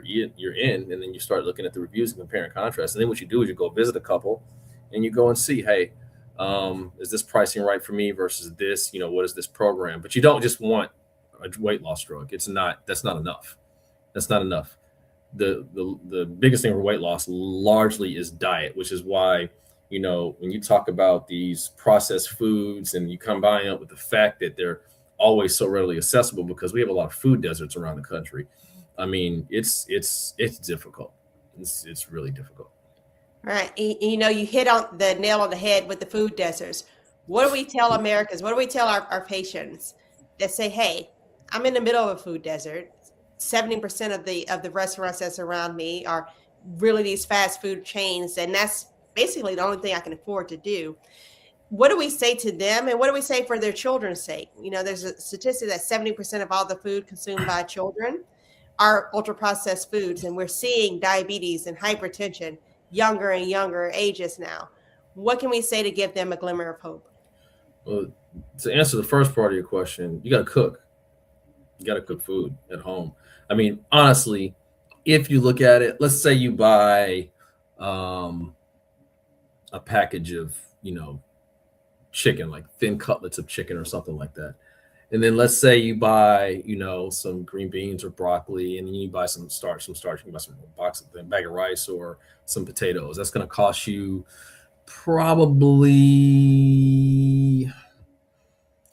[SPEAKER 8] in, and then you start looking at the reviews and compare and contrast. And then what you do is you go visit a couple and you go and see, hey, is this pricing right for me versus this, what is this program? But you don't just want a weight loss drug. That's not enough. That's not enough. The biggest thing for weight loss largely is diet, which is why, when you talk about these processed foods and you combine it with the fact that they're always so readily accessible, because we have a lot of food deserts around the country. I mean, it's difficult. It's really difficult.
[SPEAKER 1] Right. You hit on the nail on the head with the food deserts. What do we tell Americans? What do we tell our patients that say, hey, I'm in the middle of a food desert. 70% of the restaurants that's around me are really these fast food chains, and that's basically the only thing I can afford to do. What do we say to them, and what do we say for their children's sake? There's a statistic that 70% of all the food consumed by children are ultra processed foods, and we're seeing diabetes and hypertension younger and younger ages now. What can we say to give them a glimmer of hope?
[SPEAKER 8] Well, to answer the first part of your question, you got to cook. You got to cook food at home. I mean, honestly, if you look at it, let's say you buy a package of, chicken, like thin cutlets of chicken or something like that. And then let's say you buy, some green beans or broccoli, and then you buy some starch. You can buy a bag of rice or some potatoes. That's going to cost you probably,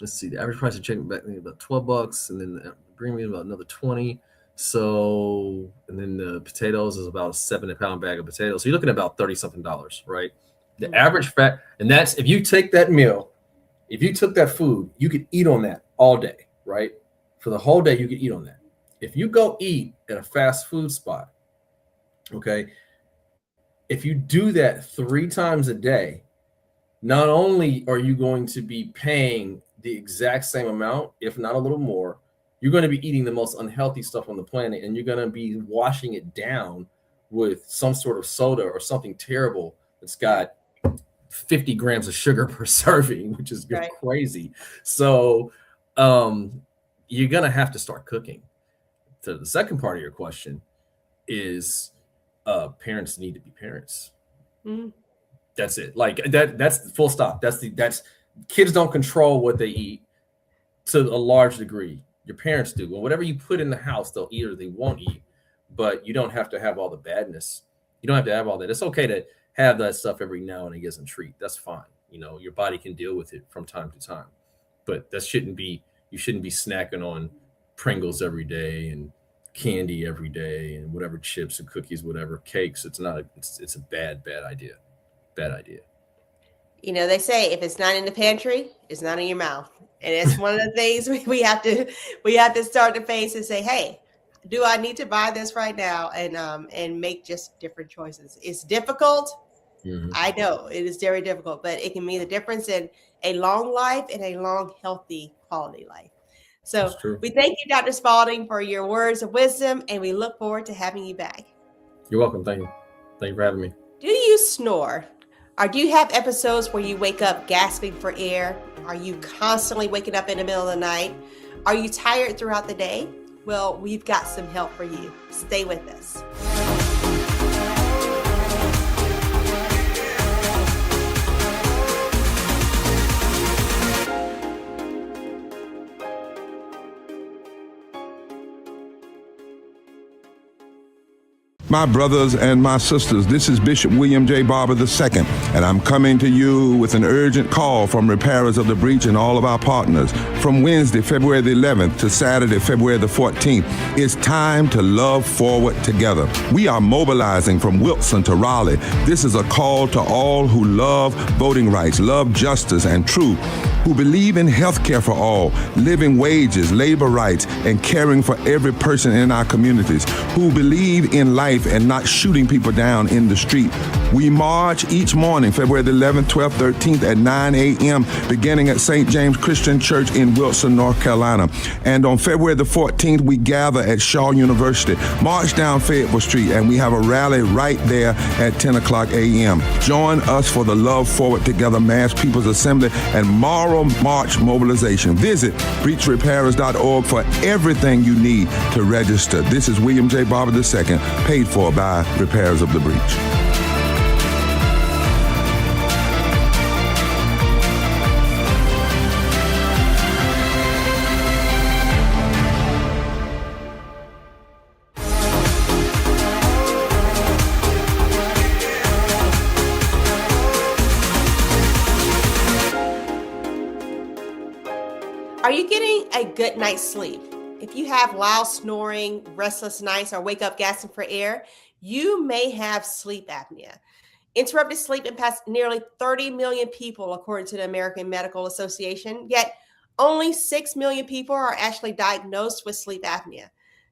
[SPEAKER 8] let's see, the average price of chicken back then about $12, and then the green beans about another 20. So, and then the potatoes is about a 7-pound bag of potatoes. So you're looking at about $30-something, right? The average fat, and that's if you take that meal, if you took that food, you could eat on that all day, right? For the whole day, you could eat on that. If you go eat at a fast food spot, okay, if you do that 3 times a day, not only are you going to be paying the exact same amount, if not a little more, you're going to be eating the most unhealthy stuff on the planet, and you're going to be washing it down with some sort of soda or something terrible that's got 50 grams of sugar per serving, which is right. Crazy. So you're going to have to start cooking. So the second part of your question is parents need to be parents. Mm-hmm. That's it. Like that's full stop. That's kids don't control what they eat to a large degree. Your parents do. Well, whatever you put in the house, they'll eat or they won't eat. But you don't have to have all the badness. You don't have to have all that. It's okay to have that stuff every now and again as a treat. That's fine. Your body can deal with it from time to time. But you shouldn't be snacking on Pringles every day and candy every day and whatever chips and cookies, whatever cakes. It's a bad idea. Bad idea.
[SPEAKER 1] They say if it's not in the pantry, it's not in your mouth. And it's one of the things we have to start to face and say, hey, do I need to buy this right now? And make just different choices. It's difficult. Mm-hmm. I know it is very difficult, but it can mean the difference in a long life and a long, healthy quality life. So
[SPEAKER 8] That's true.
[SPEAKER 1] we thank you, Dr. Spalding, for your words of wisdom, and we look forward to having you back.
[SPEAKER 8] You're welcome. Thank you. Thank you for having me.
[SPEAKER 1] Do you snore? Or do you have episodes where you wake up gasping for air? Are you constantly waking up in the middle of the night? Are you tired throughout the day? Well, we've got some help for you. Stay with us.
[SPEAKER 9] My brothers and my sisters, this is Bishop William J. Barber II, and I'm coming to you with an urgent call from Repairers of the Breach and all of our partners. From Wednesday, February the 11th to Saturday, February the 14th, it's time to love forward together. We are mobilizing from Wilson to Raleigh. This is a call to all who love voting rights, love justice and truth, who believe in health care for all, living wages, labor rights, and caring for every person in our communities, who believe in life and not shooting people down in the street. We march each morning, February the 11th, 12th, 13th at 9 a.m., beginning at St. James Christian Church in Wilson, North Carolina. And on February the 14th, we gather at Shaw University, march down Fayetteville Street, and we have a rally right there at 10 o'clock a.m. Join us for the Love Forward Together Mass People's Assembly and Moral March mobilization. Visit breachrepairers.org for everything you need to register. This is William J. Barber II, paid for by Repairers of the Breach.
[SPEAKER 1] Are you getting a good night's sleep? If you have loud snoring, restless nights, or wake up gasping for air, you may have sleep apnea. Interrupted sleep impacts nearly 30 million people, according to the American Medical Association, yet only 6 million people are actually diagnosed with sleep apnea.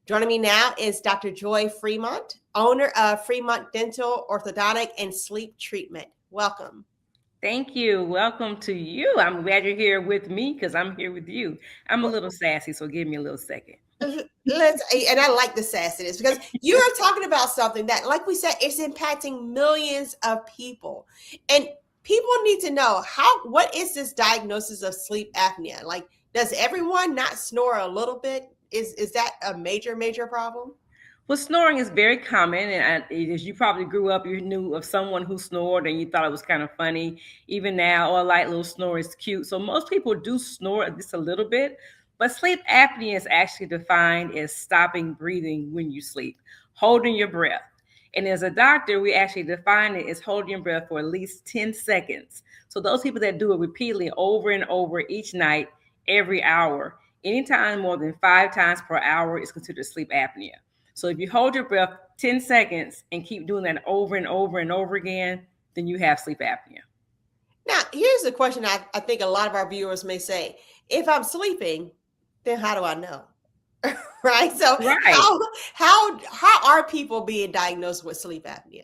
[SPEAKER 1] Joining me now is Dr. Joy Fremont, owner of Fremont Dental, Orthodontic, and Sleep Treatment. Welcome.
[SPEAKER 10] Thank you. Welcome to you. I'm glad you're here with me because I'm here with you. I'm a little sassy, so give me a little second.
[SPEAKER 1] And I like the sassiness because you are talking about something that, like we said, it's impacting millions of people. And people need to know what is this diagnosis of sleep apnea? Like, does everyone not snore a little bit? Is that a major problem?
[SPEAKER 10] Well, snoring is very common, and as you probably grew up, you knew of someone who snored and you thought it was kind of funny. Even now, a light little snore is cute. So most people do snore just a little bit, but sleep apnea is actually defined as stopping breathing when you sleep, holding your breath. And as a doctor, we actually define it as holding your breath for at least 10 seconds. So those people that do it repeatedly over and over each night, every hour, anytime more than 5 times per hour is considered sleep apnea. So if you hold your breath 10 seconds and keep doing that over and over and over again, then you have sleep apnea.
[SPEAKER 1] Now, here's the question I think a lot of our viewers may say. If I'm sleeping, then how do I know? Right? So
[SPEAKER 10] right.
[SPEAKER 1] How are people being diagnosed with sleep apnea?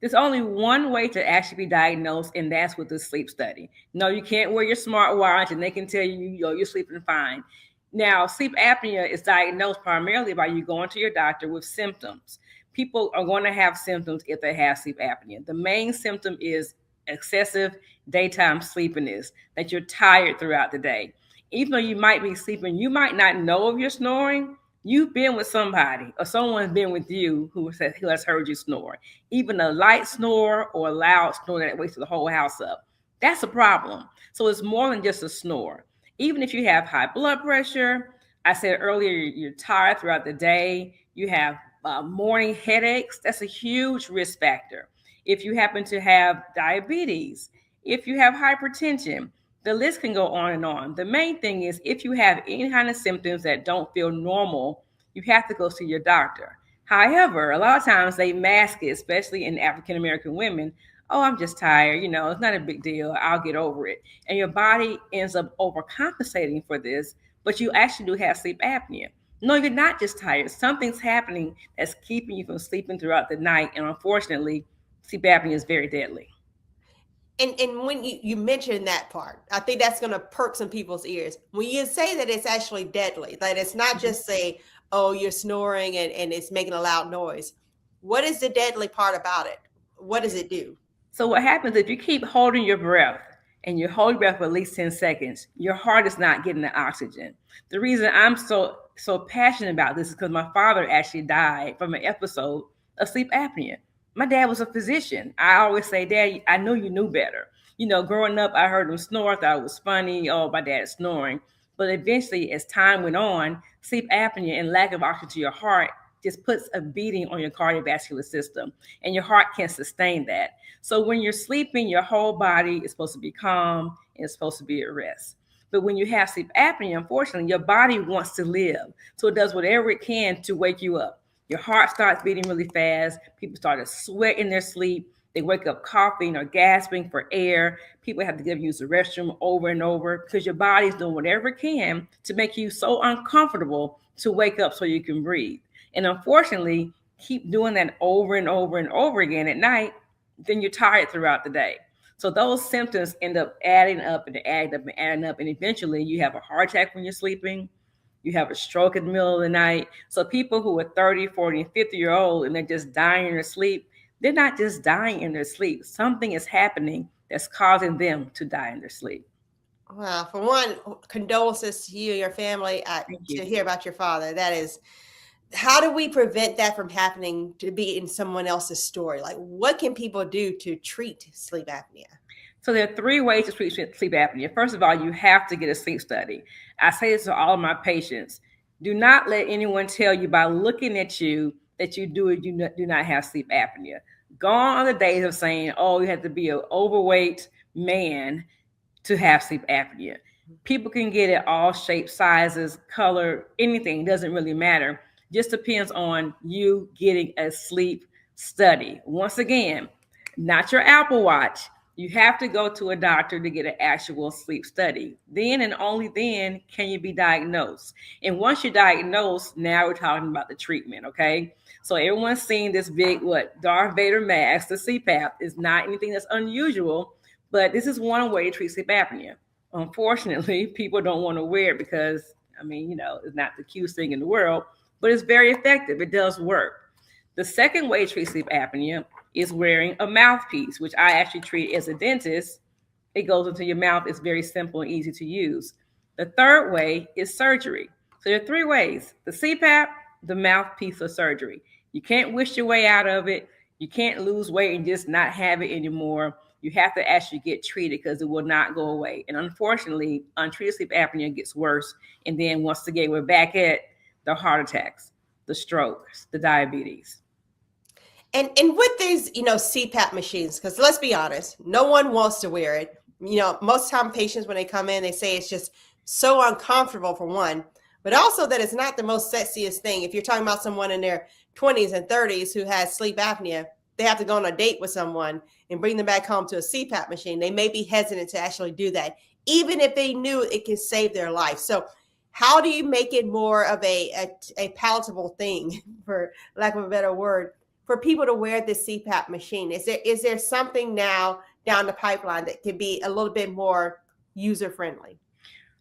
[SPEAKER 10] There's only one way to actually be diagnosed, and that's with the sleep study. No, you can't wear your smartwatch and they can tell you, you're sleeping fine. Now, sleep apnea is diagnosed primarily by you going to your doctor with symptoms. People are going to have symptoms if they have sleep apnea. The main symptom is excessive daytime sleepiness, that you're tired throughout the day. Even though you might be sleeping, you might not know if you're snoring. You've been with somebody or someone's been with you who has heard you snore. Even a light snore or a loud snore that wakes the whole house up. That's a problem. So it's more than just a snore. Even if you have high blood pressure, I said earlier, you're tired throughout the day, you have morning headaches, that's a huge risk factor. If you happen to have diabetes, if you have hypertension, the list can go on and on. The main thing is if you have any kind of symptoms that don't feel normal, you have to go see your doctor. However, a lot of times they mask it, especially in African-American women. Oh, I'm just tired. It's not a big deal. I'll get over it. And your body ends up overcompensating for this, but you actually do have sleep apnea. No, you're not just tired. Something's happening that's keeping you from sleeping throughout the night. And unfortunately, sleep apnea is very deadly.
[SPEAKER 1] And when you mentioned that part, I think that's going to perk some people's ears. When you say that it's actually deadly, that it's not just say, oh, you're snoring and it's making a loud noise. What is the deadly part about it? What does it do?
[SPEAKER 10] So what happens if you keep holding your breath and you hold your breath for at least 10 seconds, your heart is not getting the oxygen. The reason I'm so passionate about this is because my father actually died from an episode of sleep apnea. My dad was a physician. I always say, Dad, I knew you knew better. You know, growing up, I heard him snore. I thought it was funny. Oh, my dad's snoring. But eventually, as time went on, sleep apnea and lack of oxygen to your heart just puts a beating on your cardiovascular system, and your heart can't sustain that. So when you're sleeping, your whole body is supposed to be calm and it's supposed to be at rest. But when you have sleep apnea, unfortunately, your body wants to live. So it does whatever it can to wake you up. Your heart starts beating really fast. People start to sweat in their sleep. They wake up coughing or gasping for air. People have to use the restroom over and over because your body's doing whatever it can to make you so uncomfortable to wake up so you can breathe. And unfortunately, keep doing that over and over and over again at night, then you're tired throughout the day. So those symptoms end up adding up and adding up and adding up. And eventually you have a heart attack when you're sleeping. You have a stroke in the middle of the night. So people who are 30, 40, and 50-year-old and they're just dying in their sleep, they're not just dying in their sleep. Something is happening that's causing them to die in their sleep.
[SPEAKER 1] Wow. For one, condolences to you and your family to hear about your father. That is, how do we prevent that from happening to be in someone else's story? Like, what can people do to treat sleep apnea?
[SPEAKER 10] So there are 3 ways to treat sleep apnea. First of all, you have to get a sleep study. I say this to all of my patients. Do not let anyone tell you by looking at you that you do not have sleep apnea. Gone are the days of saying, oh, you have to be an overweight man to have sleep apnea. People can get it all shapes, sizes, color, anything. It doesn't really matter. Just depends on you getting a sleep study. Once again, not your Apple Watch. You have to go to a doctor to get an actual sleep study. Then and only then can you be diagnosed. And once you're diagnosed, now we're talking about the treatment, okay? So everyone's seen this big, Darth Vader mask, the CPAP. Is not anything that's unusual, but this is one way to treat sleep apnea. Unfortunately, people don't want to wear it because, it's not the cutest thing in the world, but it's very effective. It does work. The second way to treat sleep apnea is wearing a mouthpiece, which I actually treat as a dentist. It goes into your mouth. It's very simple and easy to use. The third way is surgery. So there are 3 ways: the CPAP, the mouthpiece, or surgery. You can't wish your way out of it. You can't lose weight and just not have it anymore. You have to actually get treated because it will not go away. And unfortunately, untreated sleep apnea gets worse. And then once again, we're back at the heart attacks, the strokes, the diabetes.
[SPEAKER 1] And with these, CPAP machines, because let's be honest, no one wants to wear it. Most time patients, when they come in, they say it's just so uncomfortable for one, but also that it's not the most sexiest thing. If you're talking about someone in their 20s and 30s who has sleep apnea, they have to go on a date with someone and bring them back home to a CPAP machine. They may be hesitant to actually do that, even if they knew it could save their life. So how do you make it more of a palatable thing, for lack of a better word, for people to wear this CPAP machine? Is there something now down the pipeline that can be a little bit more user-friendly?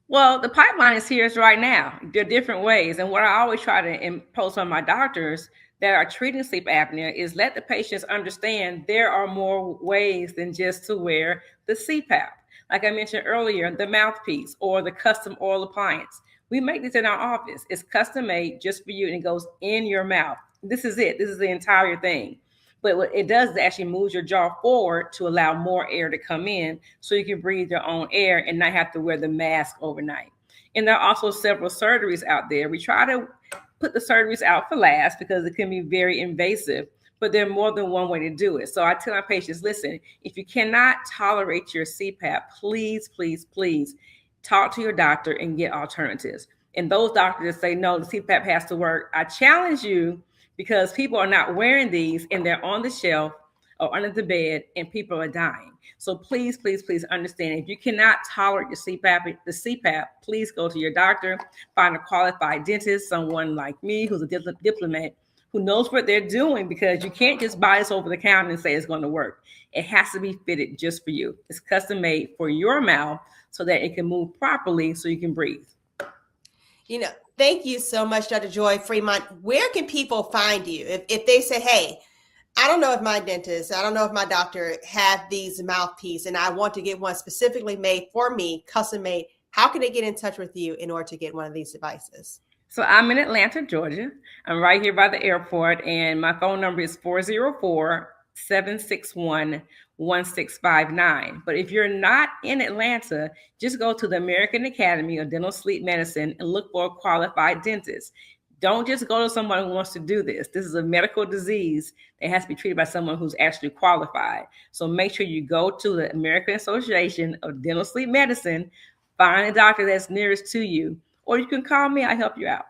[SPEAKER 10] Well, the pipeline is here right now. There are different ways. And what I always try to impose on my doctors that are treating sleep apnea is let the patients understand there are more ways than just to wear the CPAP. Like I mentioned earlier, the mouthpiece or the custom oral appliance. We make this in our office. It's custom made just for you, and it goes in your mouth. This is it. This is the entire thing. But what it does is actually moves your jaw forward to allow more air to come in so you can breathe your own air and not have to wear the mask overnight. And there are also several surgeries out there. We try to put the surgeries out for last because it can be very invasive, but there's more than one way to do it. So I tell my patients, listen, if you cannot tolerate your CPAP, please, please, please talk to your doctor and get alternatives. And those doctors that say, no, the CPAP has to work, I challenge you, because people are not wearing these and they're on the shelf or under the bed and people are dying. So please, please, please understand, if you cannot tolerate the CPAP, please go to your doctor, find a qualified dentist, someone like me who's a diplomat, who knows what they're doing, because you can't just buy this over the counter and say it's going to work. It has to be fitted just for you. It's custom made for your mouth so that it can move properly so you can breathe.
[SPEAKER 1] Thank you so much, Dr. Joy Fremont. Where can people find you? If they say, hey, I don't know if my dentist, I don't know if my doctor have these mouthpiece and I want to get one specifically made for me, custom made, how can they get in touch with you in order to get one of these devices?
[SPEAKER 10] So I'm in Atlanta, Georgia. I'm right here by the airport, and my phone number is 404-761-1659. But if you're not in Atlanta, just go to the American Academy of Dental Sleep Medicine and look for a qualified dentist. Don't just go to someone who wants to do this. This is a medical disease that has to be treated by someone who's actually qualified. So make sure you go to the American Association of Dental Sleep Medicine, find a doctor that's nearest to you, or you can call me. I'll help you out.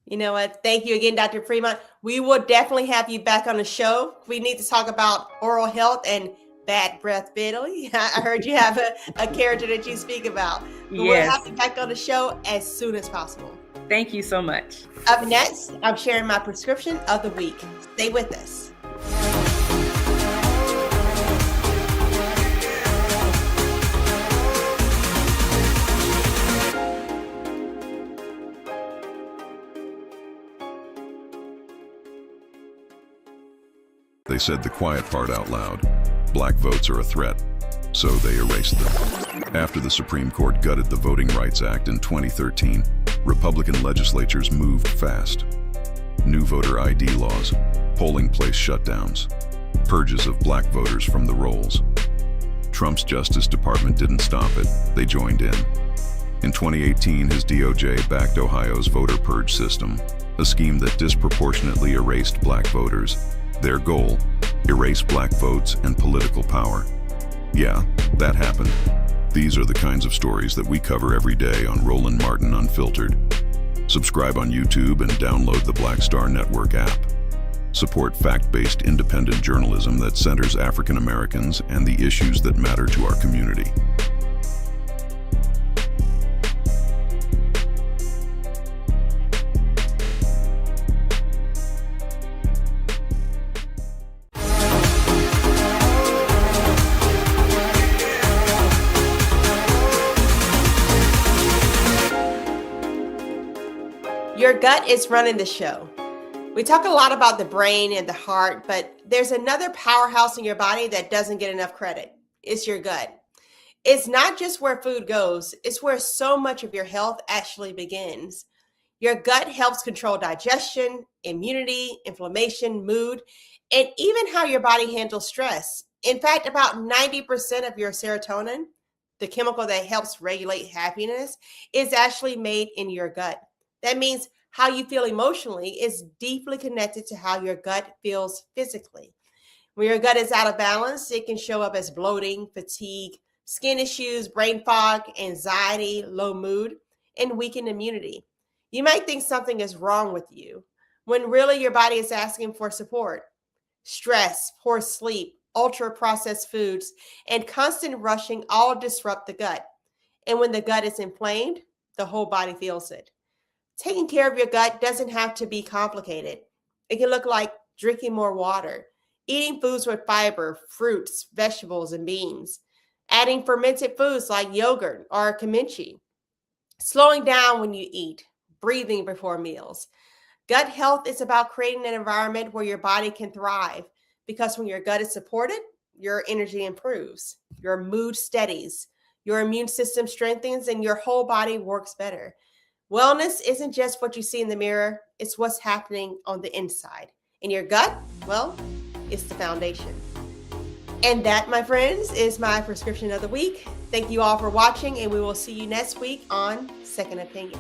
[SPEAKER 1] You know what? Thank you again, Dr. Fremont. We will definitely have you back on the show. We need to talk about oral health and bad breath, Billy. I heard you have a character that you speak about. But
[SPEAKER 10] Yes.
[SPEAKER 1] We'll have you back on the show as soon as possible.
[SPEAKER 10] Thank you so much.
[SPEAKER 1] Up next, I'm sharing my prescription of the week. Stay with us.
[SPEAKER 11] They said the quiet part out loud. Black votes are a threat, so they erased them. After the Supreme Court gutted the Voting Rights Act in 2013, Republican legislatures moved fast. New voter ID laws, polling place shutdowns, purges of black voters from the rolls. Trump's Justice Department didn't stop it, they joined in. In 2018, his DOJ backed Ohio's voter purge system, a scheme that disproportionately erased black voters. Their goal, erase black votes and political power. Yeah, that happened. These are the kinds of stories that we cover every day on Roland Martin Unfiltered. Subscribe on YouTube and download the Black Star Network app. Support fact-based independent journalism that centers African Americans and the issues that matter to our community.
[SPEAKER 1] Your gut is running the show. We talk a lot about the brain and the heart, but there's another powerhouse in your body that doesn't get enough credit. It's your gut. It's not just where food goes, it's where so much of your health actually begins. Your gut helps control digestion, immunity, inflammation, mood, and even how your body handles stress. In fact, about 90% of your serotonin, the chemical that helps regulate happiness, is actually made in your gut. That means how you feel emotionally is deeply connected to how your gut feels physically. When your gut is out of balance, it can show up as bloating, fatigue, skin issues, brain fog, anxiety, low mood, and weakened immunity. You might think something is wrong with you, when really your body is asking for support. Stress, poor sleep, ultra-processed foods, and constant rushing all disrupt the gut. And when the gut is inflamed, the whole body feels it. Taking care of your gut doesn't have to be complicated. It can look like drinking more water, eating foods with fiber, fruits, vegetables, and beans, adding fermented foods like yogurt or kimchi, slowing down when you eat, breathing before meals. Gut health is about creating an environment where your body can thrive, because when your gut is supported, your energy improves, your mood steadies, your immune system strengthens, and your whole body works better. Wellness isn't just what you see in the mirror, it's what's happening on the inside. And your gut, well, it's the foundation. And that, my friends, is my prescription of the week. Thank you all for watching, and we will see you next week on Second Opinion.